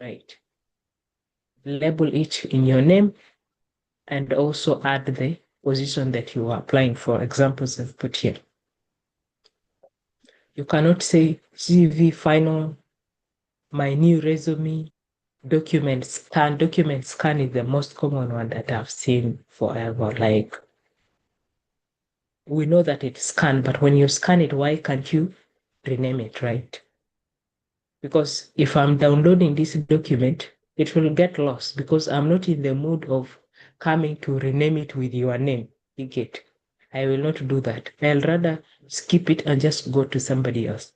right? Label it in your name and also add the position that you are applying for. Examples I've put here. You cannot say CV final, my new resume, document scan. Document scan is the most common one that I've seen forever. Like, we know that it's scanned, but when you scan it, why can't you rename it, right? Because if I'm downloading this document, it will get lost because I'm not in the mood of coming to rename it with your name. You get? I will not do that. I'll rather skip it and just go to somebody else.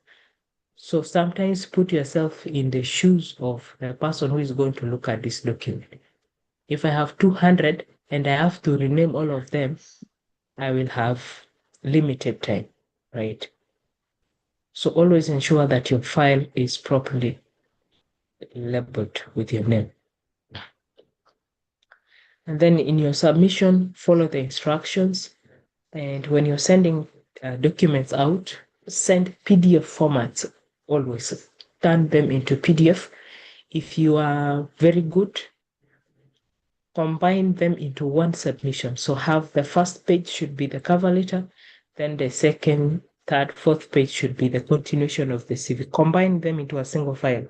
So sometimes put yourself in the shoes of the person who is going to look at this document. If I have 200 and I have to rename all of them, I will have limited time, right? So always ensure that your file is properly labeled with your name. And then in your submission, follow the instructions. And when you're sending documents out, send PDF formats always. Turn them into PDF. If you are very good, combine them into one submission. So have the first page should be the cover letter, then the second, third, fourth page should be the continuation of the CV. Combine them into a single file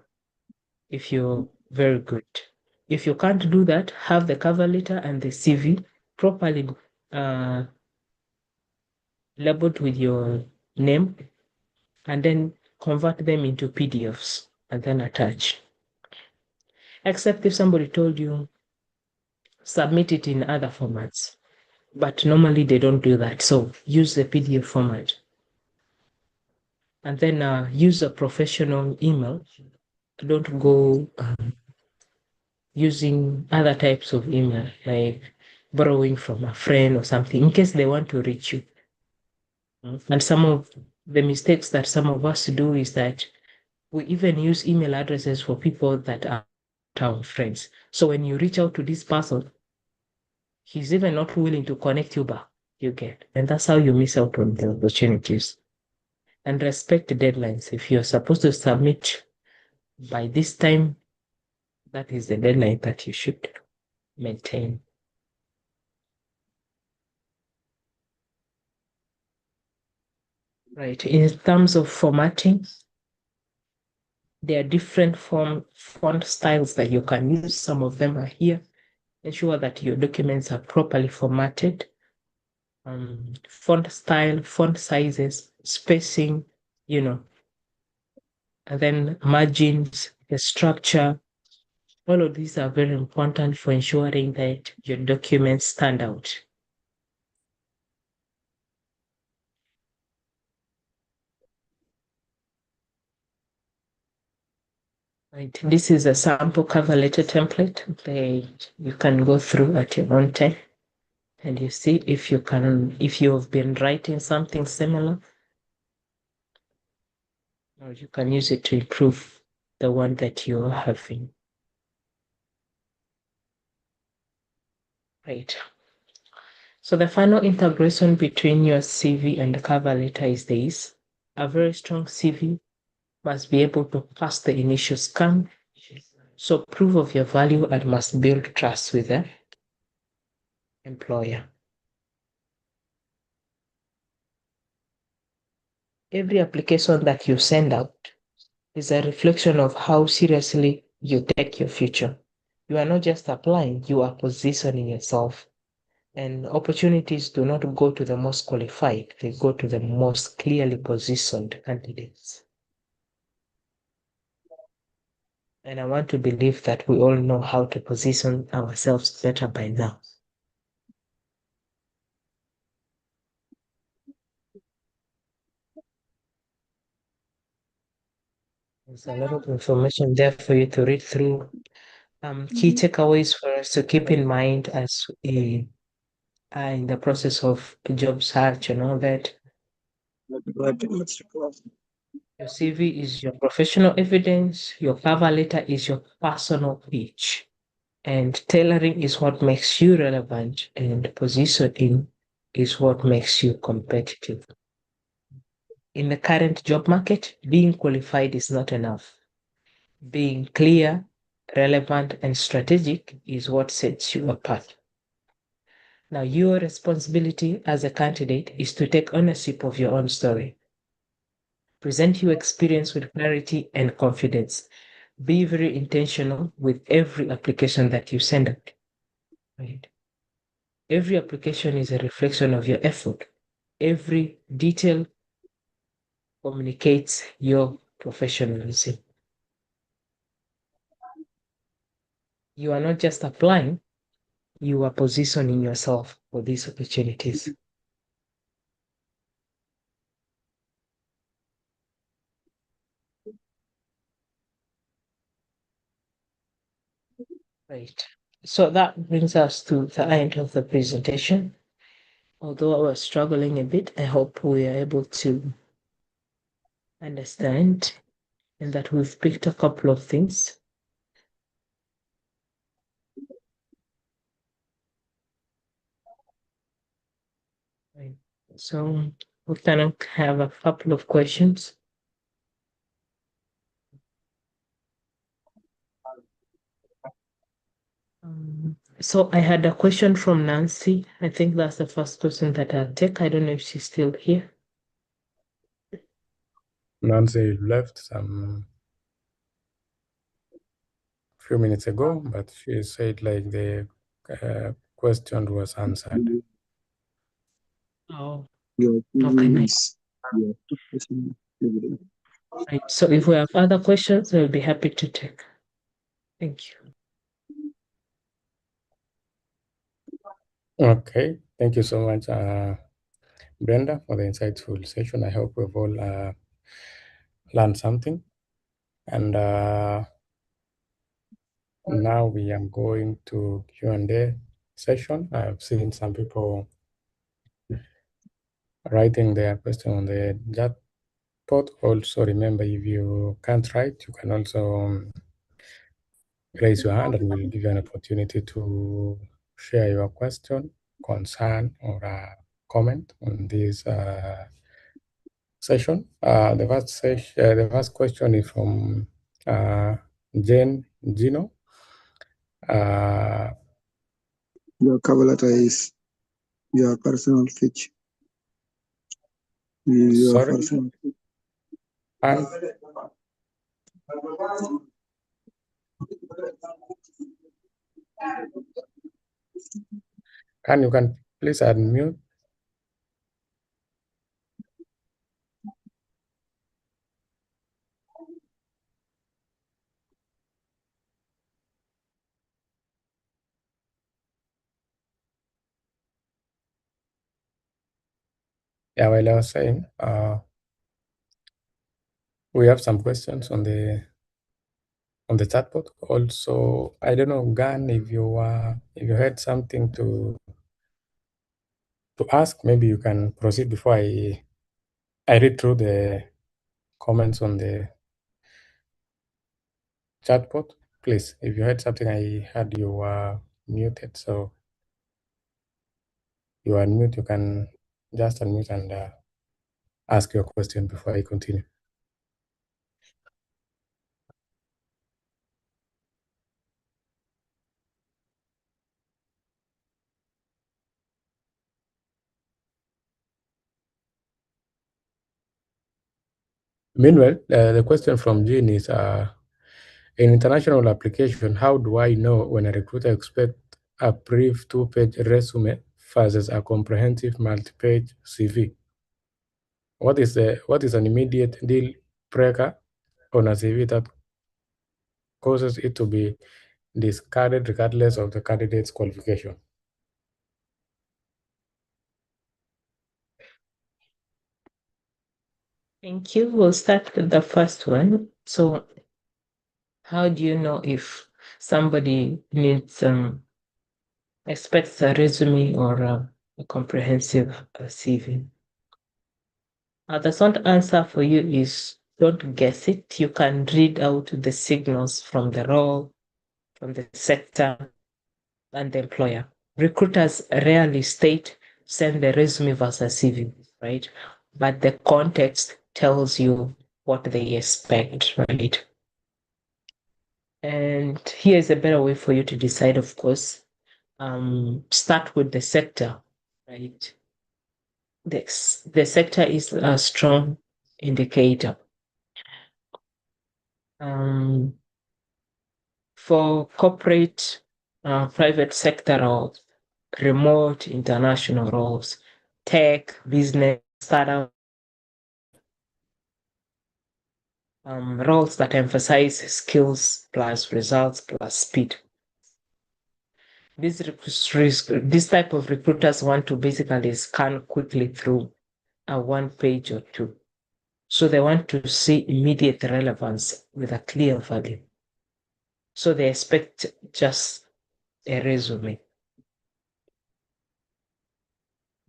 if you're very good. If you can't do that, have the cover letter and the CV properly labeled with your name and then convert them into PDFs and then attach. Except if somebody told you submit it in other formats. but normally they don't do that. So use the PDF format, and then use a professional email. Don't go using other types of email, like borrowing from a friend or something, in case they want to reach you. And some of the mistakes that some of us do is that we even use email addresses for people that are our friends. So when you reach out to this person, he's even not willing to connect you back. You get, and that's how you miss out on the opportunities. And respect the deadlines. If you're supposed to submit by this time, that is the deadline that you should maintain. Right. In terms of formatting, there are different font styles that you can use. Some of them are here. Ensure that your documents are properly formatted. Font style, font sizes, spacing, and then margins, the structure. All of these are very important for ensuring that your documents stand out. Right. This is a sample cover letter template that you can go through at your own time, and you see if you've been writing something similar, or you can use it to improve the one that you're having. Right. So the final integration between your CV and the cover letter is this. A very strong CV must be able to pass the initial scan. So proof of your value and must build trust with the employer. Every application that you send out is a reflection of how seriously you take your future. You are not just applying, you are positioning yourself. And opportunities do not go to the most qualified, they go to the most clearly positioned candidates. And I want to believe that we all know how to position ourselves better by now. There's a lot of information there for you to read through. Key takeaways for us to keep in mind as we are in the process of job search and all that. Your CV is your professional evidence, your cover letter is your personal pitch, and tailoring is what makes you relevant, and positioning is what makes you competitive. In the current job market, being qualified is not enough. Being clear, relevant, and strategic is what sets you apart. Now, your responsibility as a candidate is to take ownership of your own story. Present your experience with clarity and confidence. Be very intentional with every application that you send out. Right? Every application is a reflection of your effort. Every detail communicates your professionalism. You are not just applying, you are positioning yourself for these opportunities. Right. So that brings us to the end of the presentation. Although I was struggling a bit, I hope we are able to understand and that we've picked a couple of things. Right. So we can have a couple of questions. So I had a question from Nancy. I think that's the first question that I'll take. I don't know if she's still here. Nancy left some few minutes ago, but she said like the question was answered. Oh, Your okay, TV nice. is your professional evidence. Right. So if we have other questions, we'll be happy to take. Thank you. Okay, Thank you so much, Brenda, for the insightful session. I hope we've all learned something. And now we are going to Q&A session. I've seen some people writing their question on the chat pod. Also, remember, if you can't write, you can also raise your hand and we'll give you an opportunity to share your question, concern, or comment on this session. The first question is from Jane Gino. Your cover letter is your personal feature. Your Sorry? personal. And you can please unmute? Yeah, well, I was saying, we have some questions on the chatbot. Also, I don't know, Gan, if you had something to ask, maybe you can proceed before I read through the comments on the chatbot. Please, if you had something, I had you were muted, so you unmute. You can just unmute and ask your question before I continue. Meanwhile, the question from Jean is, in international application, how do I know when a recruiter expects a brief 2-page resume versus a comprehensive multi-page CV? What is an immediate deal breaker on a CV that causes it to be discarded regardless of the candidate's qualification? Thank you. We'll start with the first one. So, how do you know if somebody needs expects a resume or a comprehensive CV? The short answer for you is don't guess it. You can read out the signals from the role, from the sector, and the employer. Recruiters rarely state send the resume versus CV, right? But the context tells you what they expect, right? And here's a better way for you to decide, of course. Start with the sector, right? The sector is a strong indicator. For corporate, private sector roles, remote international roles, tech, business, startup, roles that emphasize skills plus results plus speed. This type of recruiters want to basically scan quickly through a 1 page or 2. So they want to see immediate relevance with a clear value. So they expect just a resume.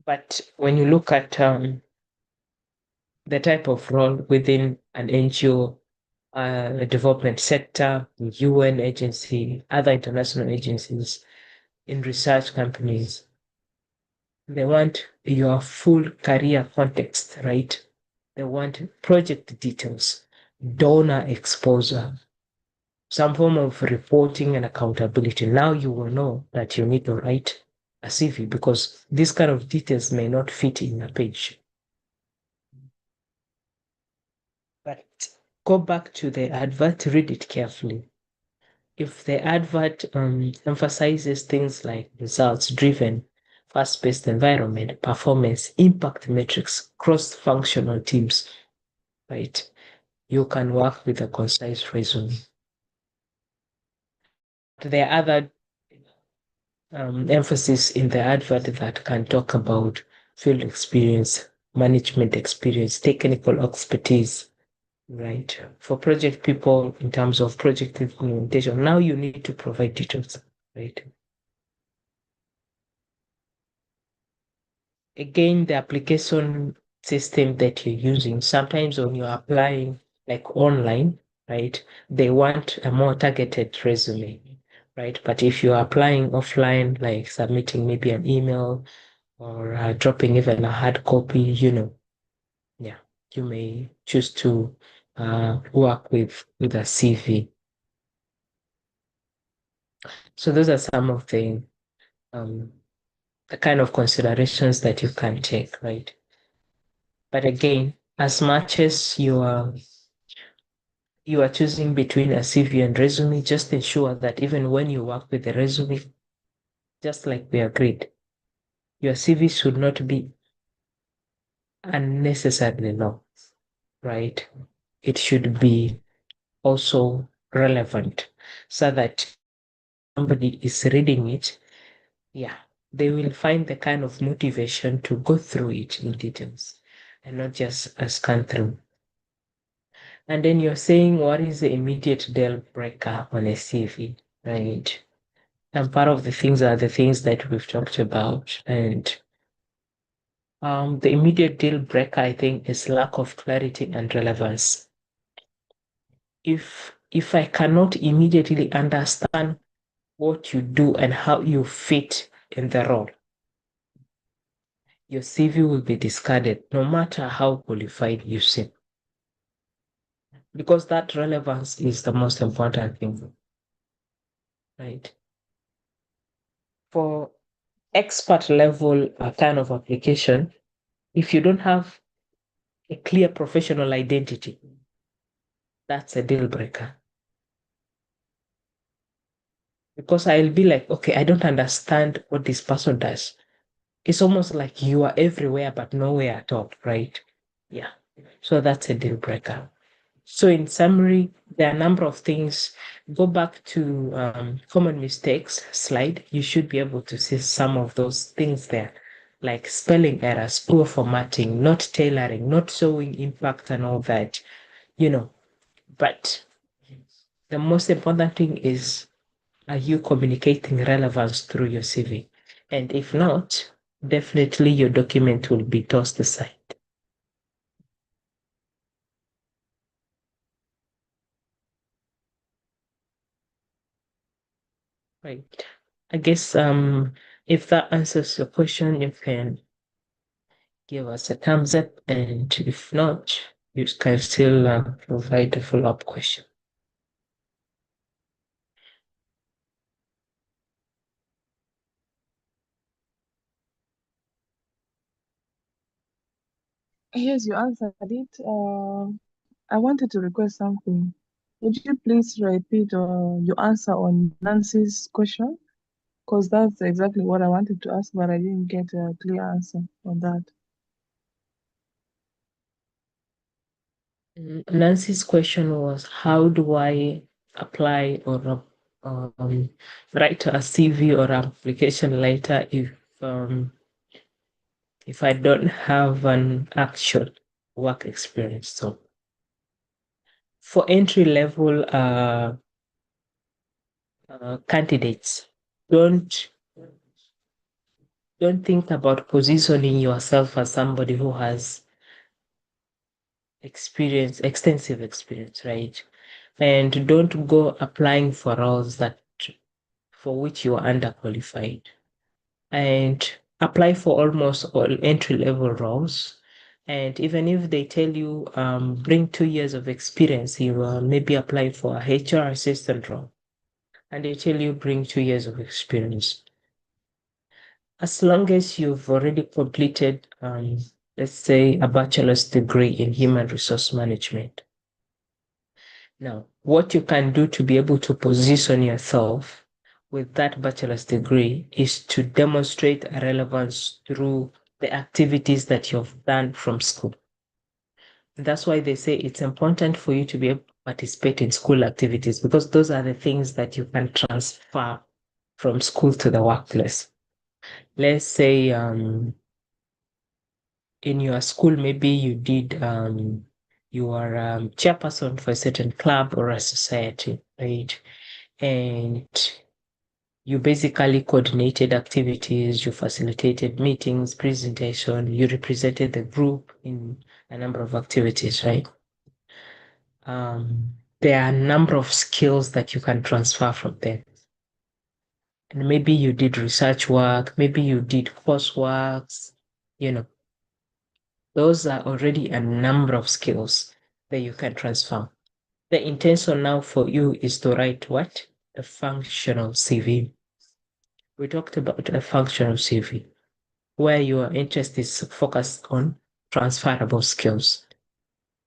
But when you look at the type of role within an NGO, development sector, UN agency, other international agencies, in research companies, they want your full career context, right? They want project details, donor exposure, some form of reporting and accountability. Now you will know that you need to write a CV because these kind of details may not fit in a page. But go back to the advert, read it carefully. If the advert emphasizes things like results-driven, fast-paced environment, performance, impact metrics, cross-functional teams, right? You can work with a concise resume. There are other emphasis in the advert that can talk about field experience, management experience, technical expertise, right? For project people, in terms of project implementation, now you need to provide details, right? Again, the application system that you're using, sometimes when you're applying like online, right, they want a more targeted resume, right? But if you're applying offline, like submitting maybe an email or dropping even a hard copy, yeah, you may choose to work with a CV. So those are some of the kind of considerations that you can take, right? But again, as much as you are choosing between a CV and resume, just ensure that even when you work with the resume, just like we agreed, your CV should not be unnecessarily long, right? It should be also relevant so that somebody is reading it, yeah, they will find the kind of motivation to go through it in details and not just scan through. And then you're saying, what is the immediate deal breaker on a CV, right? And part of the things are the things that we've talked about. And the immediate deal breaker, I think, is lack of clarity and relevance. If I cannot immediately understand what you do and how you fit in the role, your CV will be discarded no matter how qualified you seem. Because that relevance is the most important thing, right? For expert level kind of application, if you don't have a clear professional identity, that's a deal breaker. Because I'll be like, okay, I don't understand what this person does. It's almost like you are everywhere but nowhere at all, right? Yeah. So that's a deal breaker. So in summary, there are a number of things. Go back to common mistakes slide. You should be able to see some of those things there, like spelling errors, poor formatting, not tailoring, not showing impact and all that, you know. But the most important thing is, are you communicating relevance through your CV? And if not, definitely your document will be tossed aside. Right. I guess if that answers your question, you can give us a thumbs up, and if not, you can still provide a follow-up question. Yes, you answered it. I wanted to request something. Would you please repeat your answer on Nancy's question? Because that's exactly what I wanted to ask, but I didn't get a clear answer on that. Nancy's question was, how do I apply or write a CV or application letter if I don't have an actual work experience? So for entry level candidates, don't think about positioning yourself as somebody who has extensive experience, right? And don't go applying for roles for which you are underqualified. And apply for almost all entry level roles. And even if they tell you bring 2 years of experience, you maybe apply for a HR assistant role, and they tell you bring 2 years of experience. As long as you've already completed, let's say, a bachelor's degree in human resource management. Now, what you can do to be able to position yourself with that bachelor's degree is to demonstrate relevance through the activities that you've done from school. That's why they say it's important for you to be able to participate in school activities, because those are the things that you can transfer from school to the workplace. Let's say in your school, maybe you did you are chairperson for a certain club or a society, right? And you basically coordinated activities, you facilitated meetings, presentation, you represented the group in a number of activities, right? There are a number of skills that you can transfer from them. And maybe you did research work, maybe you did coursework, you know, those are already a number of skills that you can transfer. The intention now for you is to write what? A functional CV. We talked about a functional CV where your interest is focused on transferable skills.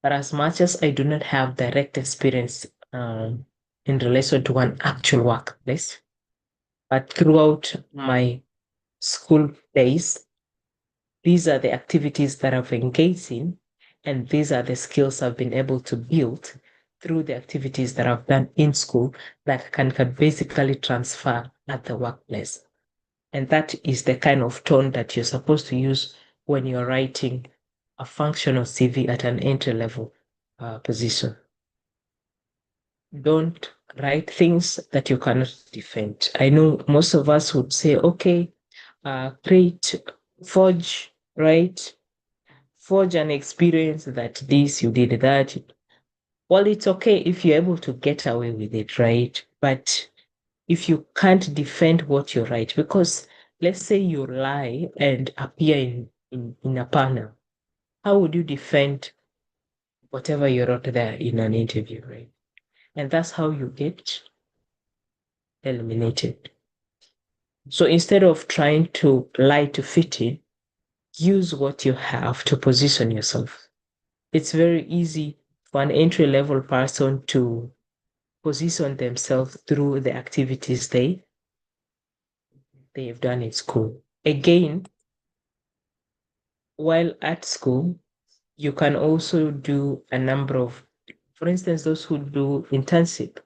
But as much as I do not have direct experience in relation to one actual workplace, but throughout my school days, these are the activities that I've engaged in, and these are the skills I've been able to build through the activities that I've done in school that can basically transfer at the workplace. And that is the kind of tone that you're supposed to use when you're writing a functional CV at an entry level position. Don't write things that you cannot defend. I know most of us would say, okay, create, forge, right? Forge an experience that this, you did that. Well, it's okay if you're able to get away with it, right? But if you can't defend what you write, because let's say you lie and appear in a panel, how would you defend whatever you wrote there in an interview, right? And that's how you get eliminated. So instead of trying to lie to fit in, use what you have to position yourself. It's very easy for an entry level person to position themselves through the activities they've done in school. Again, while at school, you can also do a number of, for instance, those who do internship,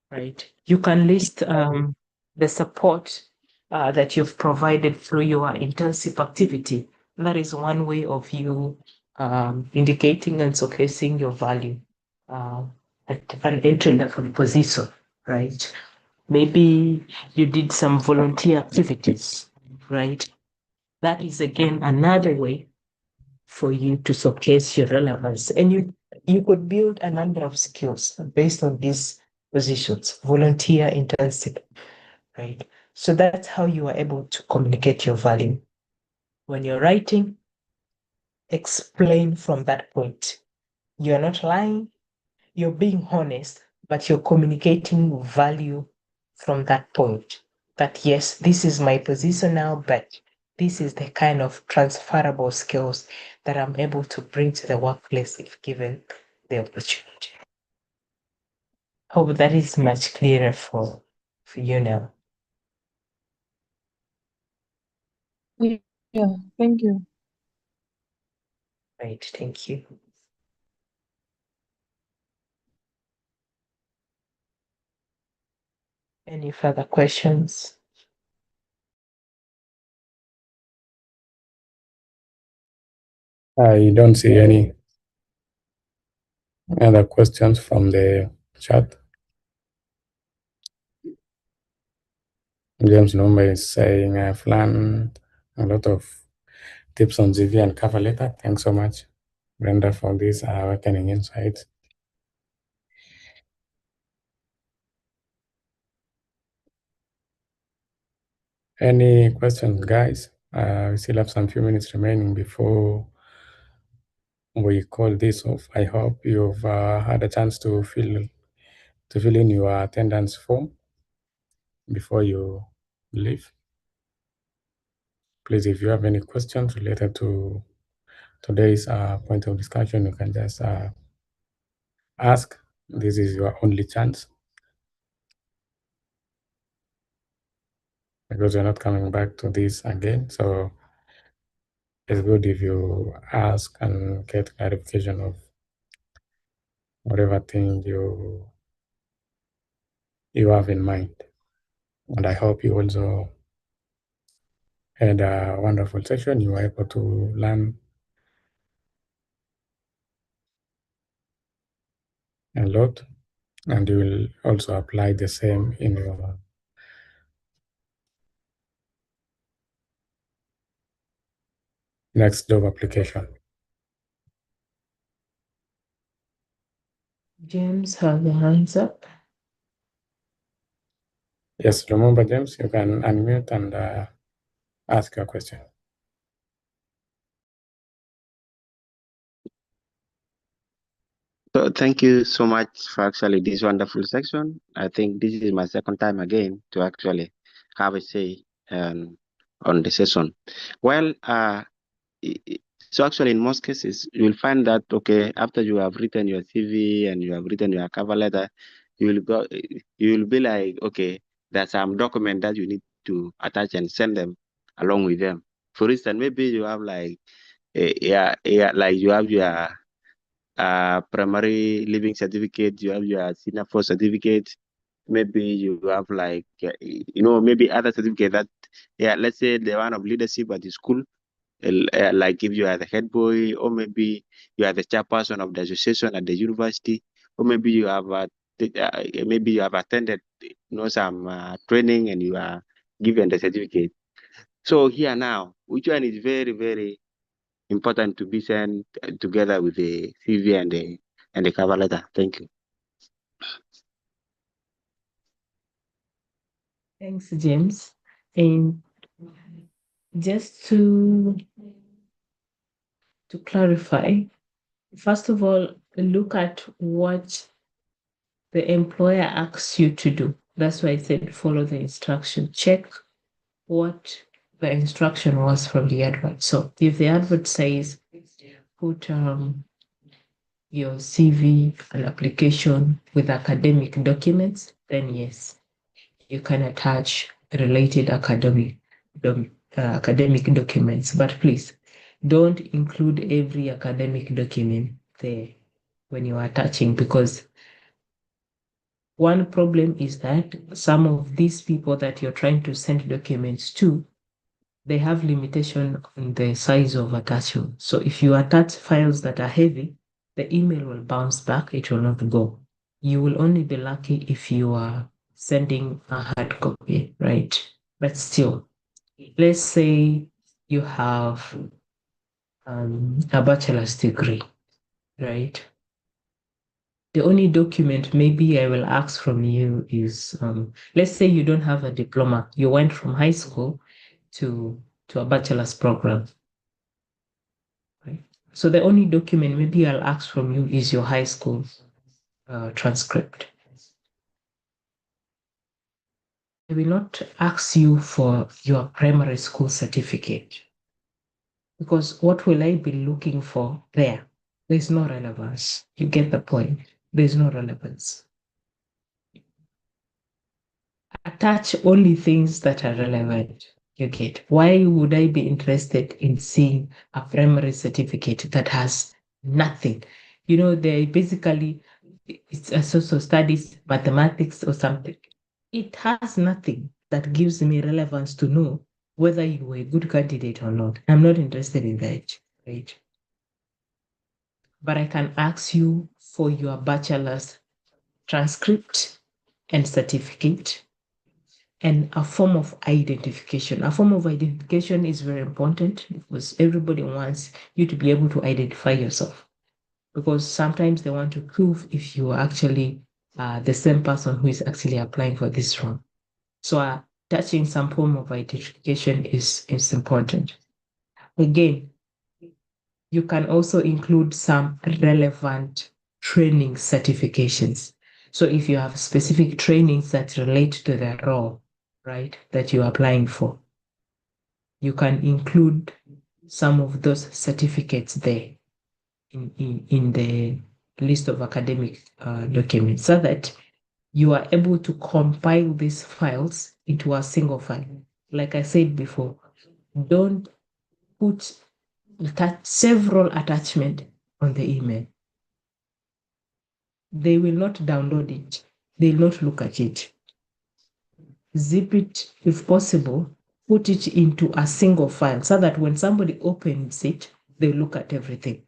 right? You can list the support that you've provided through your internship activity. That is one way of you indicating and showcasing your value at an entry level position, right? Maybe you did some volunteer activities, right? That is again another way for you to showcase your relevance. And you could build a number of skills based on these positions, volunteer, internship, right? So that's how you are able to communicate your value. When you're writing, explain from that point. You're not lying, you're being honest, but you're communicating value from that point. That yes, this is my position now, but this is the kind of transferable skills that I'm able to bring to the workplace if given the opportunity. Hope that is much clearer for you now. Yeah, thank you. Right, thank you. Any further questions? I don't see any other questions from the chat. James Number is saying, I've learned a lot of tips on CV and cover letter. Thanks so much, Brenda, for these awakening insights. Any questions, guys? We still have some few minutes remaining before we call this off. I hope you've had a chance to fill in your attendance form before you leave. Please, if you have any questions related to today's point of discussion, you can just ask. This is your only chance because we're not coming back to this again. So it's good if you ask and get clarification of whatever thing you have in mind. And I hope you also had a wonderful session. You were able to learn a lot, and you will also apply the same in your next job application. James has a hands up. Yes, remember, James, you can unmute and ask your question. So thank you so much for actually this wonderful section. I think this is my second time again to actually have a say on the session. Well, so actually in most cases, you will find that, okay, after you have written your CV and you have written your cover letter, you will be like, okay, there's some document that you need to attach and send them along with them. For instance, maybe you have like, like you have your primary living certificate, you have your senior force certificate, maybe you have like, maybe other certificate that, let's say the one of leadership at the school, like if you are the head boy, or maybe you are the chairperson of the association at the university, or maybe you have maybe you have attended some training and you are given the certificate. So here now, which one is very, very important to be sent together with the CV and the cover letter? Thank you. Thanks, James. And just to clarify, first of all, look at what the employer asks you to do. That's why I said follow the instruction. Check what the instruction was from the advert. So if the advert says put your CV and application with academic documents, then yes, you can attach related academic documents. But please don't include every academic document there when you are attaching, because one problem is that some of these people that you're trying to send documents to, they have limitation on the size of attachment. So if you attach files that are heavy, the email will bounce back, it will not go. You will only be lucky if you are sending a hard copy, right? But still, let's say you have a bachelor's degree, right? The only document maybe I will ask from you is, let's say you don't have a diploma. You went from high school to a bachelor's program, right? So the only document maybe I'll ask from you is your high school transcript. I will not ask you for your primary school certificate, because what will I be looking for there? There's no relevance. You get the point. There's no relevance. Attach only things that are relevant. You get. Why would I be interested in seeing a primary certificate that has nothing? They basically, it's a social studies, mathematics, or something. It has nothing that gives me relevance to know whether you were a good candidate or not. I'm not interested in that, right? But I can ask you for your bachelor's transcript and certificate and a form of identification. A form of identification is very important because everybody wants you to be able to identify yourself, because sometimes they want to prove if you are actually the same person who is actually applying for this role. So touching some form of identification is important. Again, you can also include some relevant training certifications. So if you have specific trainings that relate to the role, right, that you're applying for, you can include some of those certificates there in the list of academic documents, so that you are able to compile these files into a single file. Like I said before, don't put several attachments on the email. They will not download it. They will not look at it. zip it if possible, put it into a single file so that when somebody opens it, they look at everything.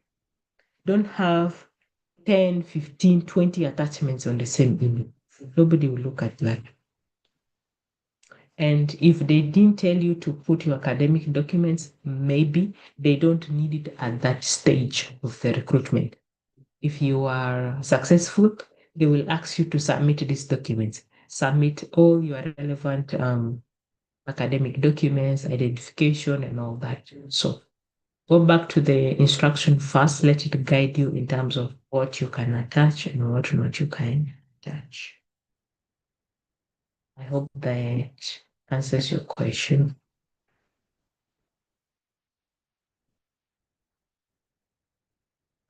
Don't have 10, 15, 20 attachments on the same email. Nobody will look at that. And if they didn't tell you to put your academic documents, maybe they don't need it at that stage of the recruitment. If you are successful, they will ask you to submit these documents. Submit all your relevant academic documents, identification, and all that. So go back to the instruction first, let it guide you in terms of what you can attach and what not you can attach. I hope that answers your question.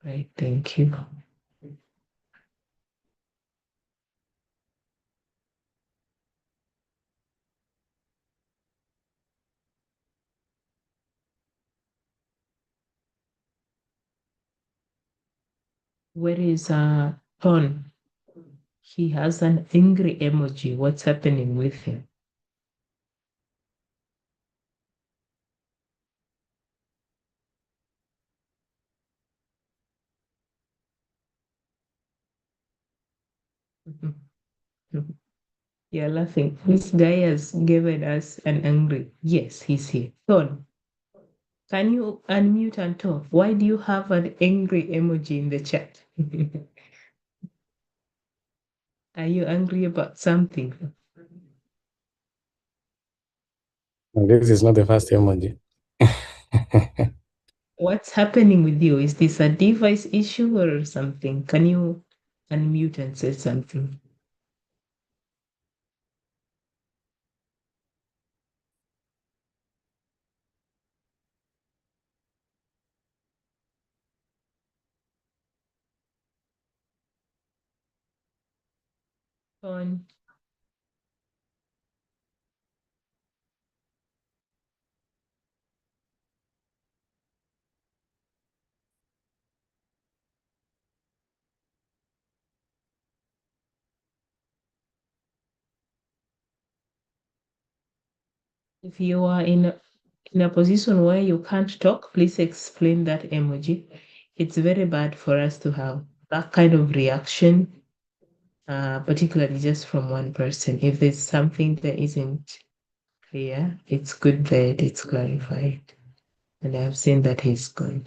Right, thank you. Where is Ton? He has an angry emoji. What's happening with him? You're laughing. This guy has given us an angry. Yes, he's here. Ton, can you unmute and talk? Why do you have an angry emoji in the chat? Are you angry about something? And this is not the first emoji. What's happening with you? Is this a device issue or something? Can you unmute and say something? Ton, if you are in a position where you can't talk, please explain that emoji. It's very bad for us to have that kind of reaction, particularly just from one person. If there's something that isn't clear, it's good that it's clarified. And I've seen that he's gone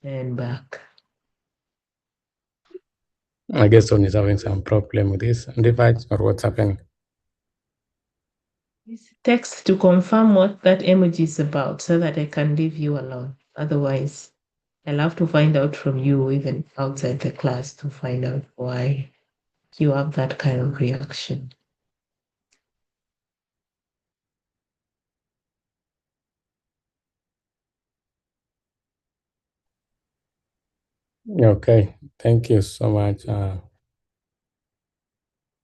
and back. I guess Tony is having some problem with this device or what's happening. Please text to confirm what that emoji is about so that I can leave you alone. Otherwise, I'll have to find out from you, even outside the class, to find out why you have that kind of reaction. Okay, thank you so much,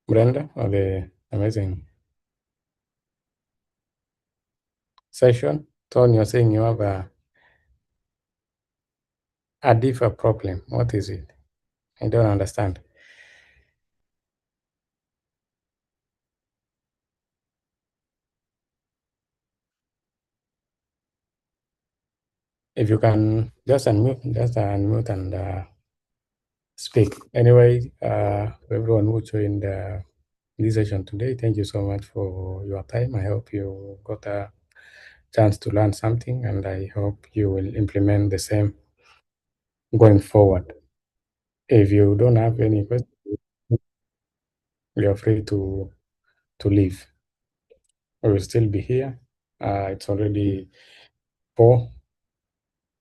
Brenda, for the amazing session. Tony, you're saying you have a differ problem. What is it? I don't understand. If you can just unmute and speak. Anyway, everyone who joined this session today, thank you so much for your time. I hope you got a chance to learn something, and I hope you will implement the same going forward. If you don't have any questions, you're free to leave. We will still be here. It's already 4